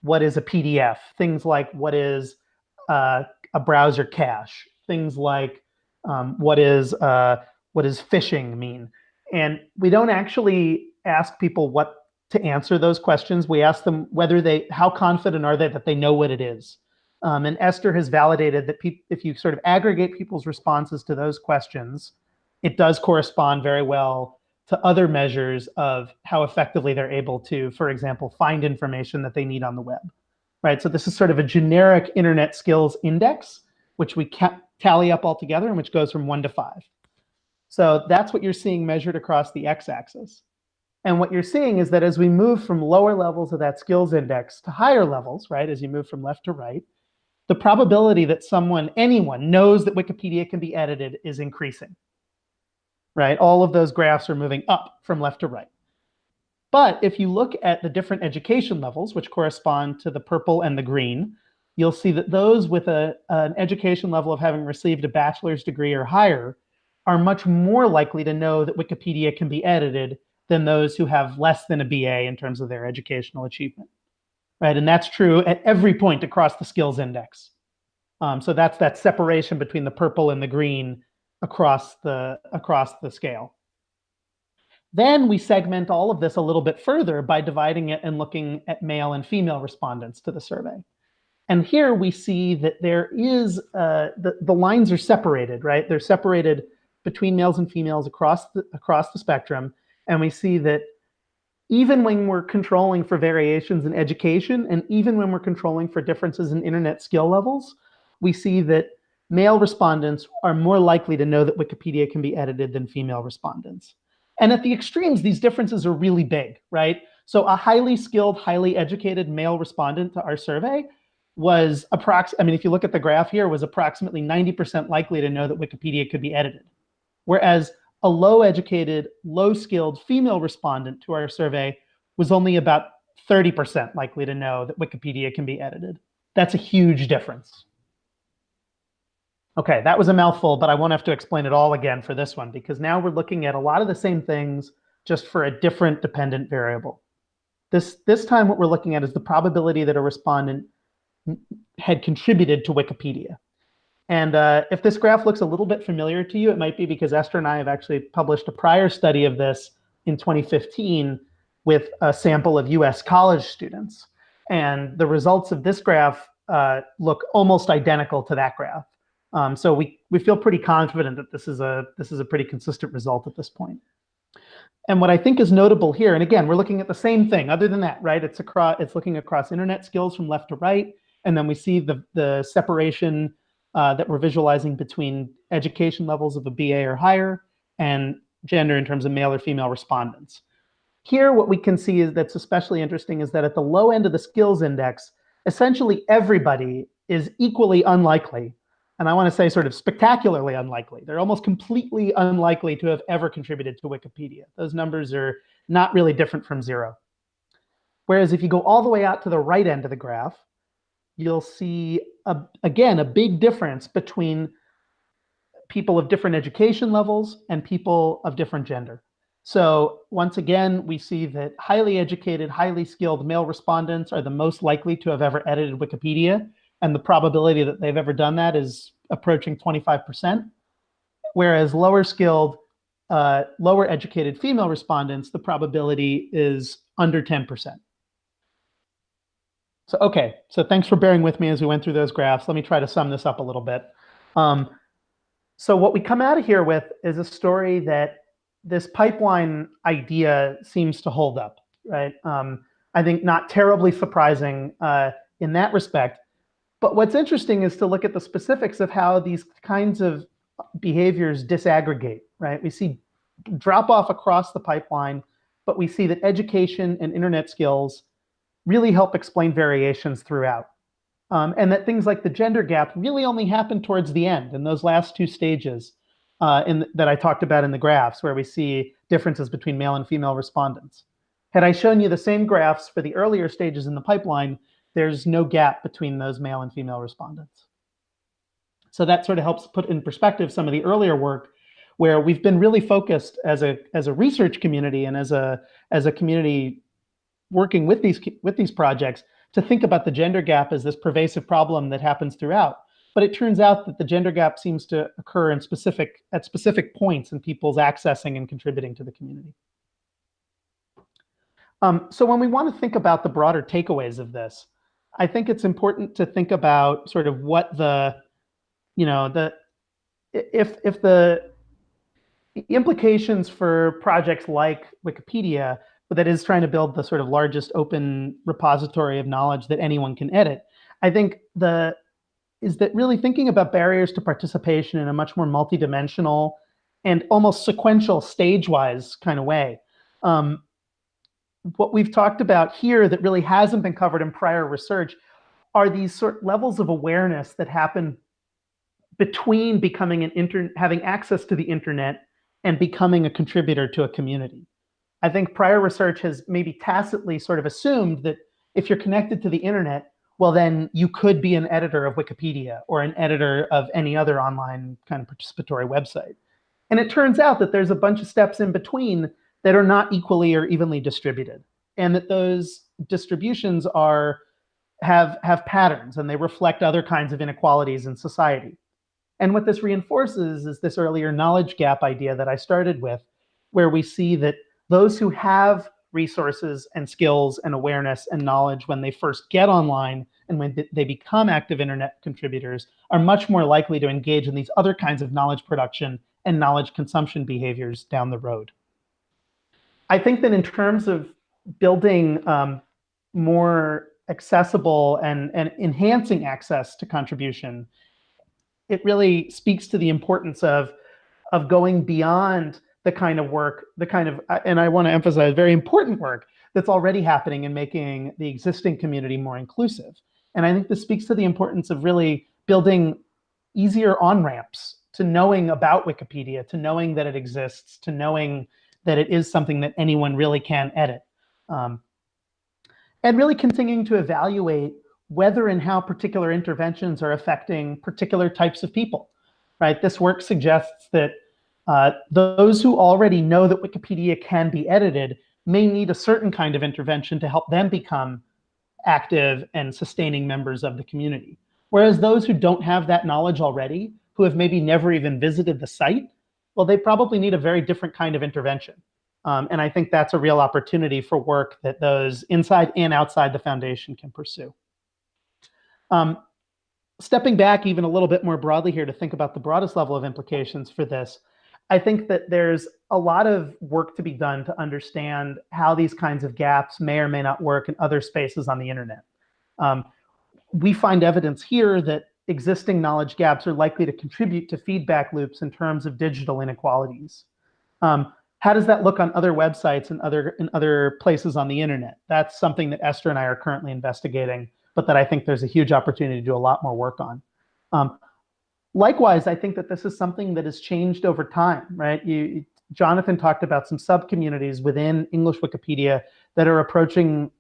what is a PDF? Things like, what is a browser cache? Things like, what does phishing mean? And we don't actually ask people what to answer those questions. We ask them how confident are they that they know what it is. And Esther has validated that if you sort of aggregate people's responses to those questions, it does correspond very well to other measures of how effectively they're able to, for example, find information that they need on the web, right? So this is sort of a generic internet skills index, which we tally up all together and which goes from 1 to 5. So that's what you're seeing measured across the x-axis. And what you're seeing is that as we move from lower levels of that skills index to higher levels, right, as you move from left to right, the probability that anyone knows that Wikipedia can be edited is increasing. Right? All of those graphs are moving up from left to right. But if you look at the different education levels, which correspond to the purple and the green, you'll see that those with an education level of having received a bachelor's degree or higher are much more likely to know that Wikipedia can be edited than those who have less than a BA in terms of their educational achievement. Right? And that's true at every point across the skills index. So that's that separation between the purple and the green across the scale. Then we segment all of this a little bit further by dividing it and looking at male and female respondents to the survey. And here we see that there is, the lines are separated, right? They're separated between males and females across the spectrum. And we see that even when we're controlling for variations in education, and even when we're controlling for differences in internet skill levels, we see that male respondents are more likely to know that Wikipedia can be edited than female respondents. And at the extremes, these differences are really big, right? So a highly skilled, highly educated male respondent to our survey was if you look at the graph here, was approximately 90% likely to know that Wikipedia could be edited. Whereas a low educated, low skilled female respondent to our survey was only about 30% likely to know that Wikipedia can be edited. That's a huge difference. Okay, that was a mouthful, but I won't have to explain it all again for this one, because now we're looking at a lot of the same things just for a different dependent variable. This time what we're looking at is the probability that a respondent had contributed to Wikipedia. And if this graph looks a little bit familiar to you, it might be because Esther and I have actually published a prior study of this in 2015 with a sample of US college students. And the results of this graph look almost identical to that graph. So we feel pretty confident that this is a pretty consistent result at this point. And what I think is notable here, and again, we're looking at the same thing other than that, right? It's looking across internet skills from left to right. And then we see the separation that we're visualizing between education levels of a BA or higher and gender in terms of male or female respondents. Here, what we can see is that's especially interesting is that at the low end of the skills index, essentially everybody is equally unlikely, and I want to say sort of spectacularly unlikely. They're almost completely unlikely to have ever contributed to Wikipedia. Those numbers are not really different from 0. Whereas if you go all the way out to the right end of the graph, you'll see, again, a big difference between people of different education levels and people of different gender. So once again, we see that highly educated, highly skilled male respondents are the most likely to have ever edited Wikipedia, and the probability that they've ever done that is approaching 25%. Whereas lower skilled, lower educated female respondents, the probability is under 10%. So, okay, so thanks for bearing with me as we went through those graphs. Let me try to sum this up a little bit. So what we come out of here with is a story that this pipeline idea seems to hold up, right? I think not terribly surprising in that respect. But what's interesting is to look at the specifics of how these kinds of behaviors disaggregate, right? We see drop off across the pipeline, but we see that education and internet skills really help explain variations throughout. And that things like the gender gap really only happen towards the end, in those last 2 stages that I talked about in the graphs, where we see differences between male and female respondents. Had I shown you the same graphs for the earlier stages in the pipeline, there's no gap between those male and female respondents. So that sort of helps put in perspective some of the earlier work, where we've been really focused as a research community and as a community working with these projects to think about the gender gap as this pervasive problem that happens throughout. But it turns out that the gender gap seems to occur at specific points in people's accessing and contributing to the community. So when we want to think about the broader takeaways of this, I think it's important to think about sort of what if the implications for projects like Wikipedia, that is trying to build the sort of largest open repository of knowledge that anyone can edit. I think is that really thinking about barriers to participation in a much more multidimensional and almost sequential, stage-wise kind of way. What we've talked about here that really hasn't been covered in prior research are these sort of levels of awareness that happen between becoming having access to the internet and becoming a contributor to a community. I think prior research has maybe tacitly sort of assumed that if you're connected to the internet, well, then you could be an editor of Wikipedia or an editor of any other online kind of participatory website. And it turns out that there's a bunch of steps in between that are not equally or evenly distributed, and that those distributions have patterns and they reflect other kinds of inequalities in society. And what this reinforces is this earlier knowledge gap idea that I started with, where we see that those who have resources and skills and awareness and knowledge when they first get online and when they become active internet contributors are much more likely to engage in these other kinds of knowledge production and knowledge consumption behaviors down the road. I think that in terms of building more accessible and enhancing access to contribution, it really speaks to the importance of going beyond the kind of work, and I want to emphasize, very important work that's already happening in making the existing community more inclusive. And I think this speaks to the importance of really building easier on-ramps to knowing about Wikipedia, to knowing that it exists, to knowing that it is something that anyone really can edit. And really continuing to evaluate whether and how particular interventions are affecting particular types of people, right? This work suggests that those who already know that Wikipedia can be edited may need a certain kind of intervention to help them become active and sustaining members of the community. Whereas those who don't have that knowledge already, who have maybe never even visited the site, well, they probably need a very different kind of intervention. And I think that's a real opportunity for work that those inside and outside the foundation can pursue. Stepping back even a little bit more broadly here to think about the broadest level of implications for this, I think that there's a lot of work to be done to understand how these kinds of gaps may or may not work in other spaces on the internet. We find evidence here that existing knowledge gaps are likely to contribute to feedback loops in terms of digital inequalities. How does that look on other websites and in other places on the internet? That's something that Esther and I are currently investigating, but that I think there's a huge opportunity to do a lot more work on. Likewise, I think that this is something that has changed over time, right? Jonathan talked about some sub-communities within English Wikipedia that are approaching,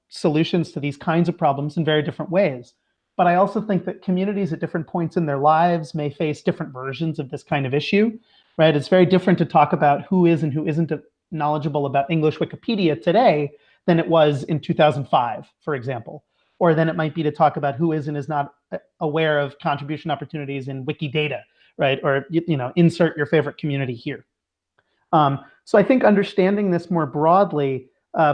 solutions to these kinds of problems in very different ways. But I also think that communities at different points in their lives may face different versions of this kind of issue, right? It's very different to talk about who is and who isn't knowledgeable about English Wikipedia today than it was in 2005, for example. Or then it might be to talk about who is and is not aware of contribution opportunities in Wikidata, right? Or insert your favorite community here. So I think understanding this more broadly,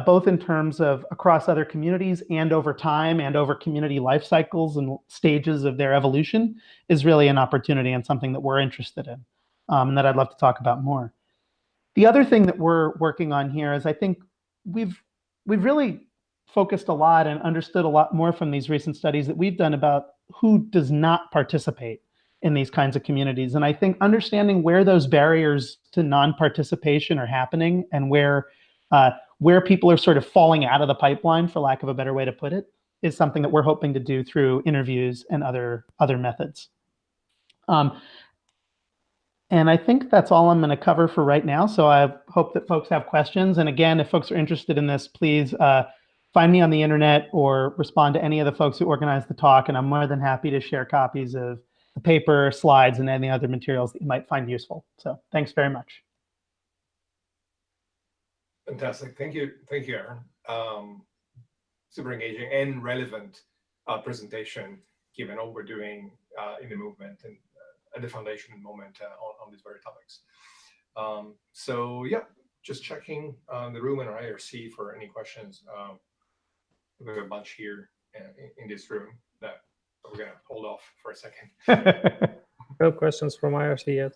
both in terms of across other communities and over time and over community life cycles and stages of their evolution, is really an opportunity and something that we're interested in, and that I'd love to talk about more. The other thing that we're working on here is I think we've really focused a lot and understood a lot more from these recent studies that we've done about who does not participate in these kinds of communities. And I think understanding where those barriers to non-participation are happening and where people are sort of falling out of the pipeline, for lack of a better way to put it, is something that we're hoping to do through interviews and other methods. And I think that's all I'm going to cover for right now. So I hope that folks have questions. And again, if folks are interested in this, please find me on the internet or respond to any of the folks who organized the talk. And I'm more than happy to share copies of the paper, slides, and any other materials that you might find useful. So thanks very much. Fantastic. Thank you, Aaron. Super engaging and relevant presentation, given all we're doing in the movement and at the foundation moment on these very topics. So yeah, just checking the room and our IRC for any questions. We have a bunch here in this room that we're gonna hold off for a second. No questions from IRC yet.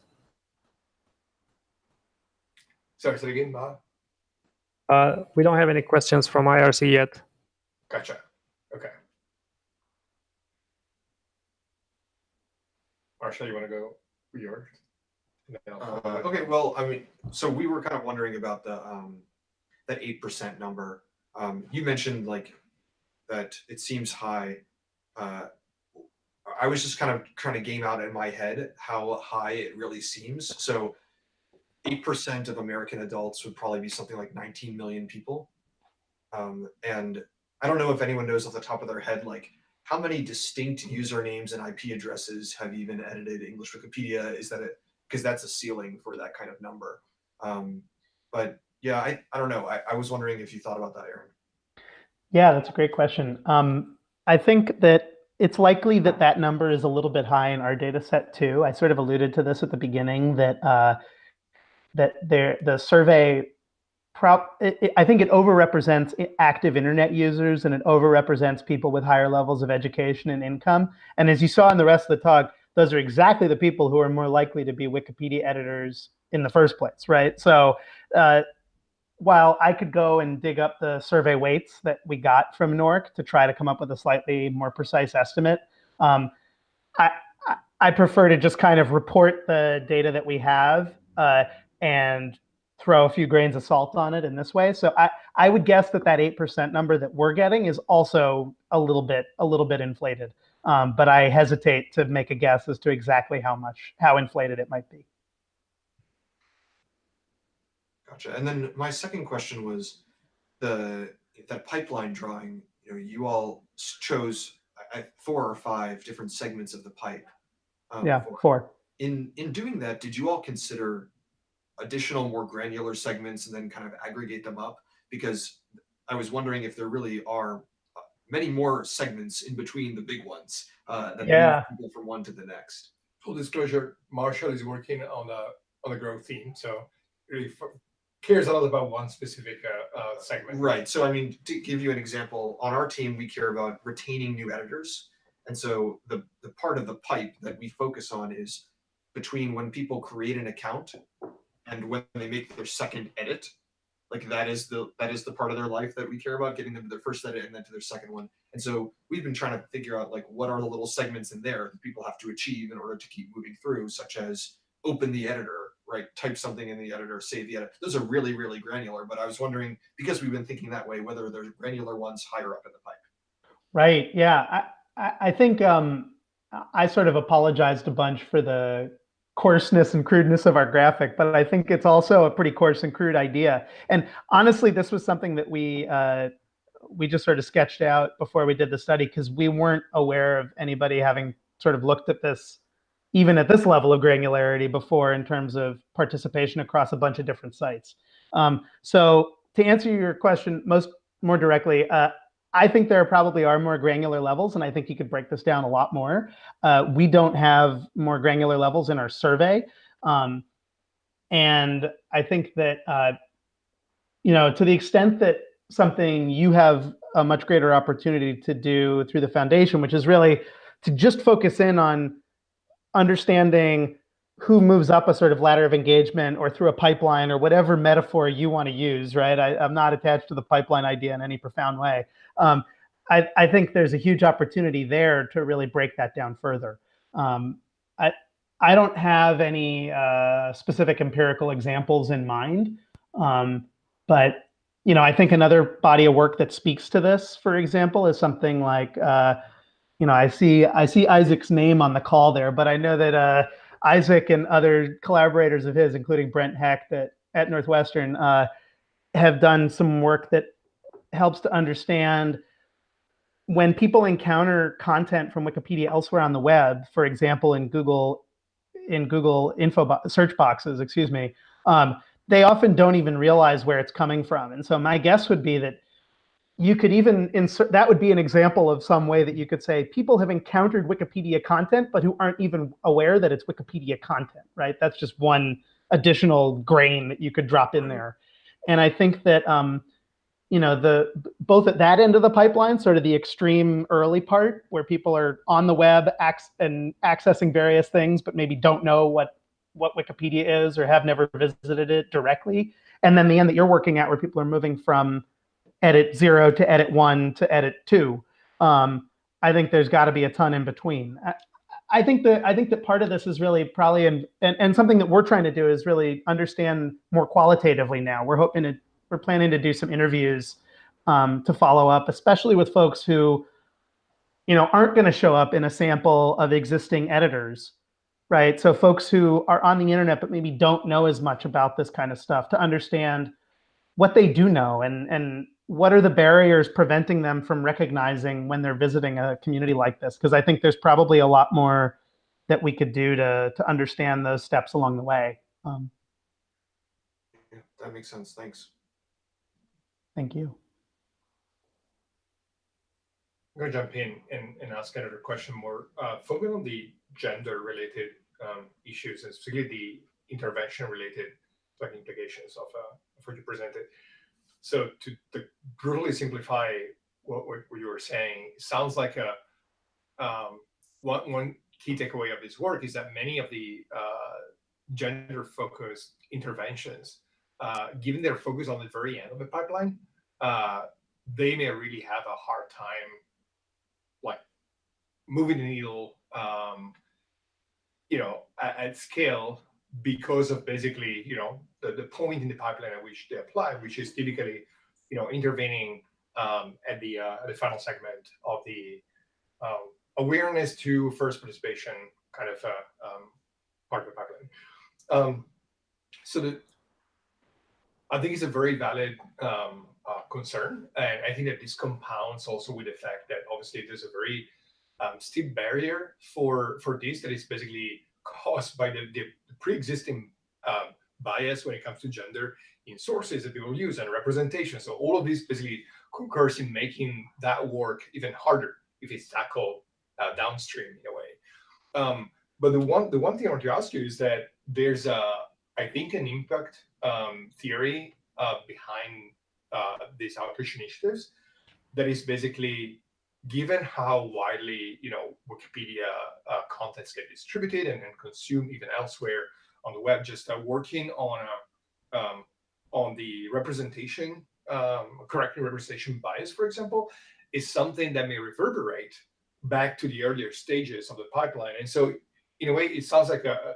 Sorry, say again, Bob? We don't have any questions from IRC yet. Gotcha. Okay. Marshall, you want to go with yours? Okay, well, I mean, so we were kind of wondering about the that 8% number. You mentioned like that it seems high. I was just kind of trying to game out in my head how high it really seems. So 8% of American adults would probably be something like 19 million people. And I don't know if anyone knows off the top of their head, like how many distinct usernames and IP addresses have even edited English Wikipedia? Is that it? Because that's a ceiling for that kind of number. But yeah, I don't know. I was wondering if you thought about that, Aaron. Yeah, that's a great question. I think that it's likely that that number is a little bit high in our data set too. I sort of alluded to this at the beginning that the survey, I think it overrepresents active internet users and it overrepresents people with higher levels of education and income. And as you saw in the rest of the talk, those are exactly the people who are more likely to be Wikipedia editors in the first place, right? So while I could go and dig up the survey weights that we got from NORC to try to come up with a slightly more precise estimate, I prefer to just kind of report the data that we have and throw a few grains of salt on it in this way. So I would guess that 8% number that we're getting is also a little bit inflated. But I hesitate to make a guess as to exactly how inflated it might be. Gotcha. And then my second question was that pipeline drawing. You all chose 4 or 5 different segments of the pipe. Yeah, 4. In doing that, did you all consider additional, more granular segments and then kind of aggregate them up? Because I was wondering if there really are many more segments in between the big ones that move people from one to the next. Full disclosure, Marshall is working on the growth theme, so really cares a lot about one specific segment. Right. So I mean, to give you an example, on our team, we care about retaining new editors. And so the part of the pipe that we focus on is between when people create an account and when they make their second edit. Like that is the part of their life that we care about, getting them to their first edit and then to their second one. And so we've been trying to figure out like what are the little segments in there that people have to achieve in order to keep moving through, such as open the editor, right? Type something in the editor, save the edit. Those are really, really granular. But I was wondering, because we've been thinking that way, whether there's granular ones higher up in the pipe. Right. Yeah. I think I sort of apologized a bunch for the coarseness and crudeness of our graphic, but I think it's also a pretty coarse and crude idea. And honestly, this was something that we just sort of sketched out before we did the study because we weren't aware of anybody having sort of looked at this, even at this level of granularity before in terms of participation across a bunch of different sites. So to answer your question more directly, I think there probably are more granular levels, and I think you could break this down a lot more. We don't have more granular levels in our survey. And I think that, to the extent that something you have a much greater opportunity to do through the foundation, which is really to just focus in on understanding who moves up a sort of ladder of engagement or through a pipeline or whatever metaphor you want to use, right? I'm not attached to the pipeline idea in any profound way. I think there's a huge opportunity there to really break that down further. I don't have any specific empirical examples in mind, but I think another body of work that speaks to this, for example, is something like I see Isaac's name on the call there, but I know that Isaac and other collaborators of his, including Brent Hecht at Northwestern, have done some work that helps to understand when people encounter content from Wikipedia elsewhere on the web, for example, in Google search boxes, excuse me, they often don't even realize where it's coming from. And so my guess would be that you could even insert, that would be an example of some way that you could say people have encountered Wikipedia content, but who aren't even aware that it's Wikipedia content, right? That's just one additional grain that you could drop in there. And I think that, both at that end of the pipeline, sort of the extreme early part where people are on the web and accessing various things, but maybe don't know what Wikipedia is or have never visited it directly. And then the end that you're working at where people are moving from edit 0 to edit 1 to edit 2. I think there's got to be a ton in between. I think that part of this is really probably, and something that we're trying to do is really understand more qualitatively now. We're planning to do some interviews to follow up, especially with folks who, aren't going to show up in a sample of existing editors, right? So folks who are on the internet but maybe don't know as much about this kind of stuff, to understand what they do know and what are the barriers preventing them from recognizing when they're visiting a community like this? Because I think there's probably a lot more that we could do to understand those steps along the way. Yeah, that makes sense. Thanks. Thank you. I'm going to jump in and ask another question more focusing on the gender-related issues, and specifically the intervention-related implications of what you presented. So to brutally simplify what you were saying, it sounds like one key takeaway of this work is that many of the gender-focused interventions, given their focus on the very end of the pipeline, they may really have a hard time like moving the needle, at scale, because of basically, the point in the pipeline at which they apply, which is typically, intervening at the final segment of the awareness to first participation kind of part of the pipeline. I think it's a very valid concern, and I think that this compounds also with the fact that obviously there's a very steep barrier for this that is basically caused by the pre-existing bias when it comes to gender in sources that people use and representation. So all of this basically concurs in making that work even harder if it's tackled downstream in a way. But the one thing I want to ask you is that there's I think an impact theory behind these outreach initiatives that is basically, given how widely Wikipedia contents get distributed and consumed even elsewhere on the web, just working on the representation, correcting representation bias, for example, is something that may reverberate back to the earlier stages of the pipeline. And so, in a way, it sounds like the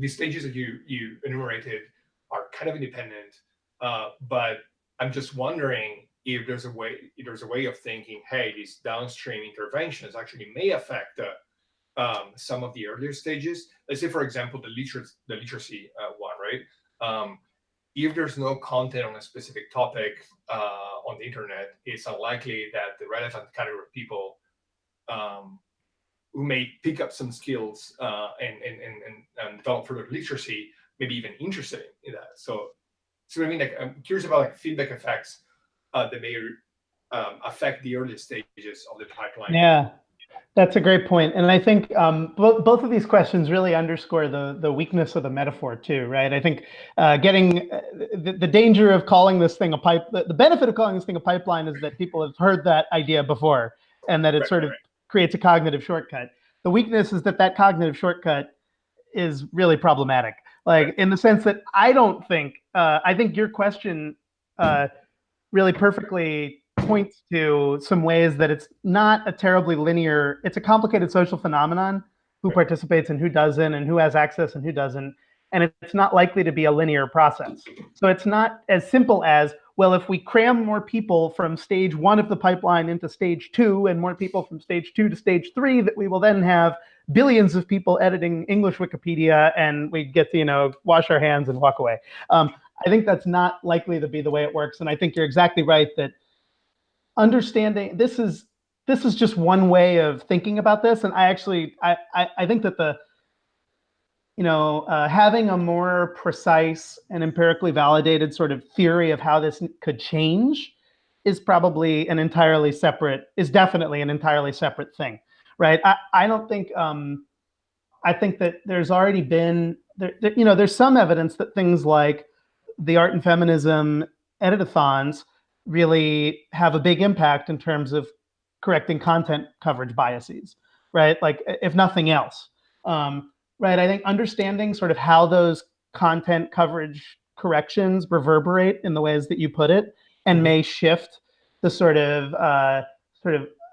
stages that you enumerated are kind of independent, but I'm just wondering if there's a way of thinking, hey, these downstream interventions actually may affect some of the earlier stages. Let's say, for example, the literacy one, right? If there's no content on a specific topic on the internet, it's unlikely that the relevant category of people who may pick up some skills and develop further literacy, maybe even interested in that. So I mean, like, I'm curious about like feedback effects that may affect the early stages of the pipeline. Yeah, that's a great point. And I think both of these questions really underscore the weakness of the metaphor too, right? I think getting the danger of calling this thing a the benefit of calling this thing a pipeline is that people have heard that idea before, and that it sort of creates a cognitive shortcut. The weakness is that that cognitive shortcut is really problematic. Like, in the sense that I don't think, I think your question really perfectly points to some ways that it's not a terribly linear, it's a complicated social phenomenon, who participates and who doesn't, and who has access and who doesn't. And it's not likely to be a linear process. So it's not as simple as, well, if we cram more people from stage 1 of the pipeline into stage 2 and more people from stage 2 to stage 3, that we will then have billions of people editing English Wikipedia and we get to, you know, wash our hands and walk away. I think that's not likely to be the way it works. And I think you're exactly right that understanding this is just one way of thinking about this. And I think that having a more precise and empirically validated sort of theory of how this could change is probably definitely an entirely separate thing, right? I don't think, I think that there's already been, there's some evidence that things like the art and feminism editathons really have a big impact in terms of correcting content coverage biases, right? Like, if nothing else. Right, I think understanding sort of how those content coverage corrections reverberate in the ways that you put it, and may shift the sort of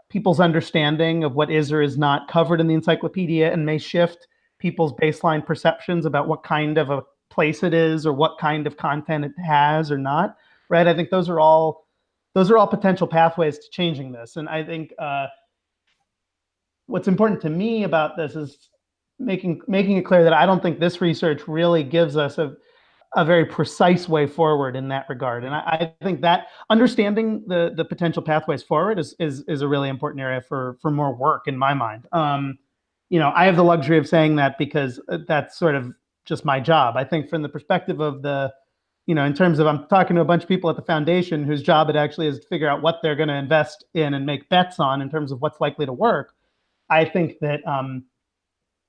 people's understanding of what is or is not covered in the encyclopedia, and may shift people's baseline perceptions about what kind of a place it is or what kind of content it has or not. Right, I think those are all potential pathways to changing this. And I think what's important to me about this is making it clear that I don't think this research really gives us a very precise way forward in that regard. And I think that understanding the potential pathways forward is a really important area for more work in my mind. I have the luxury of saying that because that's sort of just my job. I think from the perspective of in terms of, I'm talking to a bunch of people at the foundation whose job it actually is to figure out what they're going to invest in and make bets on in terms of what's likely to work. I think that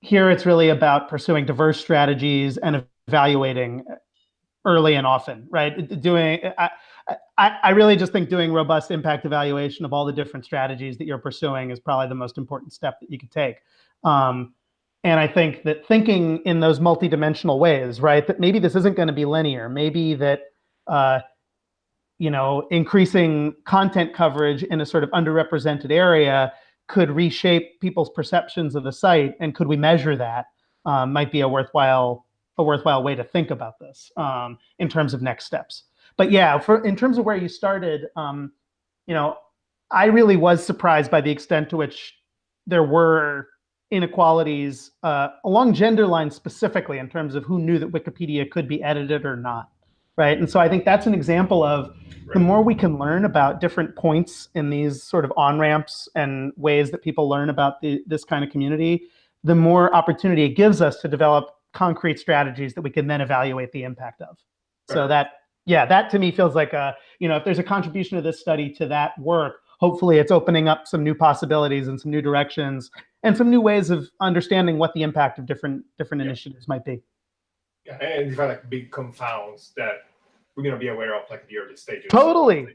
here it's really about pursuing diverse strategies and evaluating early and often, right? I really just think doing robust impact evaluation of all the different strategies that you're pursuing is probably the most important step that you could take. And I think that thinking in those multidimensional ways, right, that maybe this isn't going to be linear, maybe that increasing content coverage in a sort of underrepresented area could reshape people's perceptions of the site, and could we measure that, might be a worthwhile way to think about this in terms of next steps. But yeah, in terms of where you started, I really was surprised by the extent to which there were inequalities along gender lines specifically, in terms of who knew that Wikipedia could be edited or not, right? And so I think that's an example of the more we can learn about different points in these sort of on-ramps and ways that people learn about this kind of community, the more opportunity it gives us to develop concrete strategies that we can then evaluate the impact of. So that to me feels like if there's a contribution of this study to that work, hopefully it's opening up some new possibilities and some new directions and some new ways of understanding what the impact of different initiatives might be. Yeah, and you've had like big confounds that we're going to be aware of, like the early stages. Totally.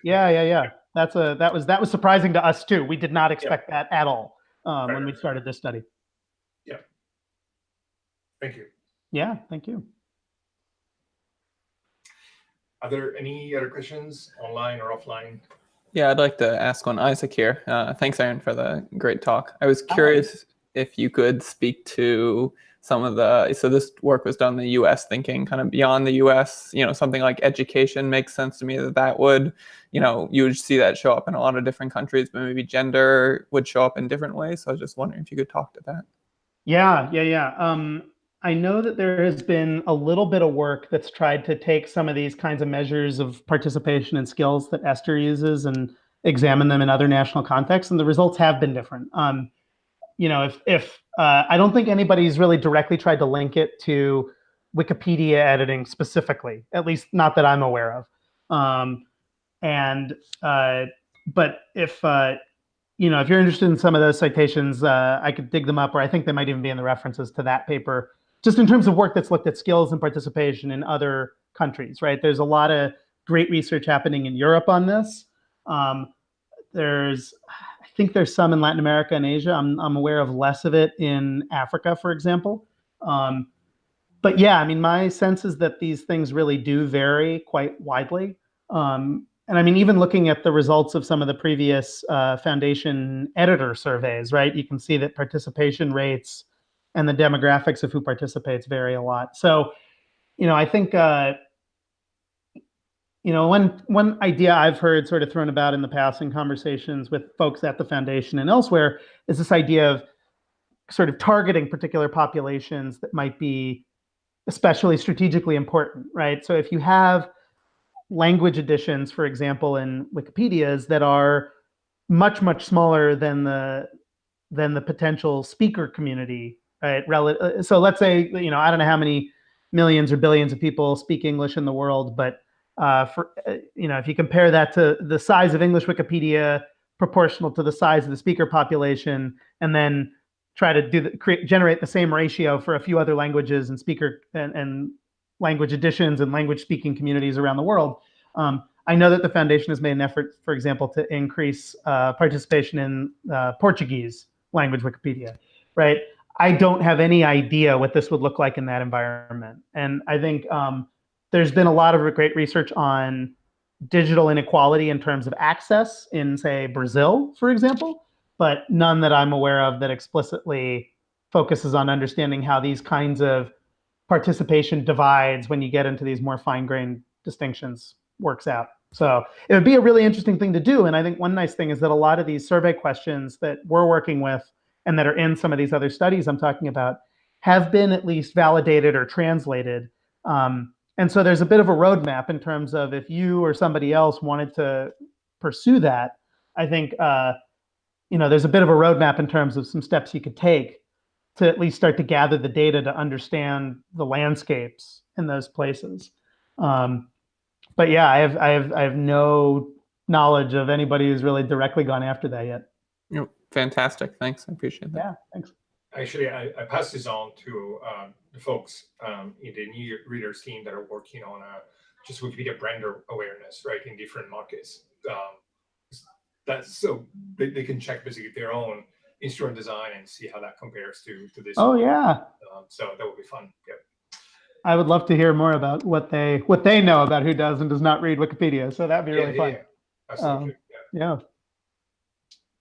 Yeah. That was surprising to us too. We did not expect that at all when we started this study. Yeah. Thank you. Yeah, thank you. Are there any other questions, online or offline? Yeah, I'd like to ask one. Isaac here. Thanks, Aaron, for the great talk. I was curious if you could speak to some of the, so this work was done in the US, thinking kind of beyond the US, something like education makes sense to me that would, you would see that show up in a lot of different countries, but maybe gender would show up in different ways. So I was just wondering if you could talk to that. Yeah. I know that there has been a little bit of work that's tried to take some of these kinds of measures of participation and skills that Esther uses and examine them in other national contexts, and the results have been different. If I don't think anybody's really directly tried to link it to Wikipedia editing specifically, at least not that I'm aware of. But if if you're interested in some of those citations, I could dig them up, or I think they might even be in the references to that paper, just in terms of work that's looked at skills and participation in other countries, right? There's a lot of great research happening in Europe on this. I think there's some in Latin America and Asia. I'm aware of less of it in Africa, for example. But yeah, I mean, my sense is that these things really do vary quite widely. And I mean, even looking at the results of some of the previous foundation editor surveys, right? You can see that participation rates and the demographics of who participates vary a lot. So, I think, one idea I've heard sort of thrown about in the past in conversations with folks at the foundation and elsewhere is this idea of sort of targeting particular populations that might be especially strategically important, right? So if you have language editions, for example, in Wikipedias that are much, much smaller than the potential speaker community, right? So let's say, I don't know how many millions or billions of people speak English in the world, but if you compare that to the size of English Wikipedia proportional to the size of the speaker population, and then try to generate the same ratio for a few other languages and speaker and language editions and language speaking communities around the world. I know that the foundation has made an effort, for example, to increase participation in Portuguese language Wikipedia, right? I don't have any idea what this would look like in that environment. And I think there's been a lot of great research on digital inequality in terms of access in, say, Brazil, for example, but none that I'm aware of that explicitly focuses on understanding how these kinds of participation divides when you get into these more fine-grained distinctions works out. So it would be a really interesting thing to do. And I think one nice thing is that a lot of these survey questions that we're working with and that are in some of these other studies I'm talking about have been at least validated or translated. And so there's a bit of a roadmap in terms of if you or somebody else wanted to pursue that, I think there's a bit of a roadmap in terms of some steps you could take to at least start to gather the data to understand the landscapes in those places. But yeah, I have no knowledge of anybody who's really directly gone after that yet. Fantastic. Thanks. I appreciate that. Yeah, thanks. Actually, I passed this on to the folks in the new readers team that are working on just Wikipedia brand awareness, right, in different markets. That's so they can check basically their own instrument design and see how that compares to this. Oh, yeah. So that would be fun. Yeah. I would love to hear more about what they know about who does and does not read Wikipedia. So that'd be really fun. Yeah. Absolutely. Yeah.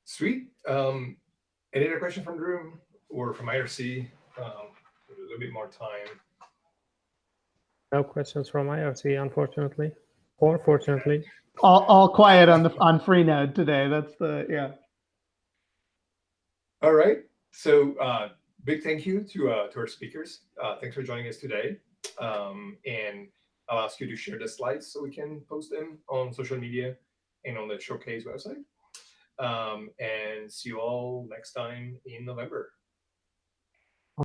Sweet. Any other question from the room or from IRC? A little bit more time. No questions from IRC, unfortunately, or fortunately. All quiet on Freenode today. That's All right. So big thank you to our speakers. Thanks for joining us today. And I'll ask you to share the slides so we can post them on social media and on the showcase website. And see you all next time in November.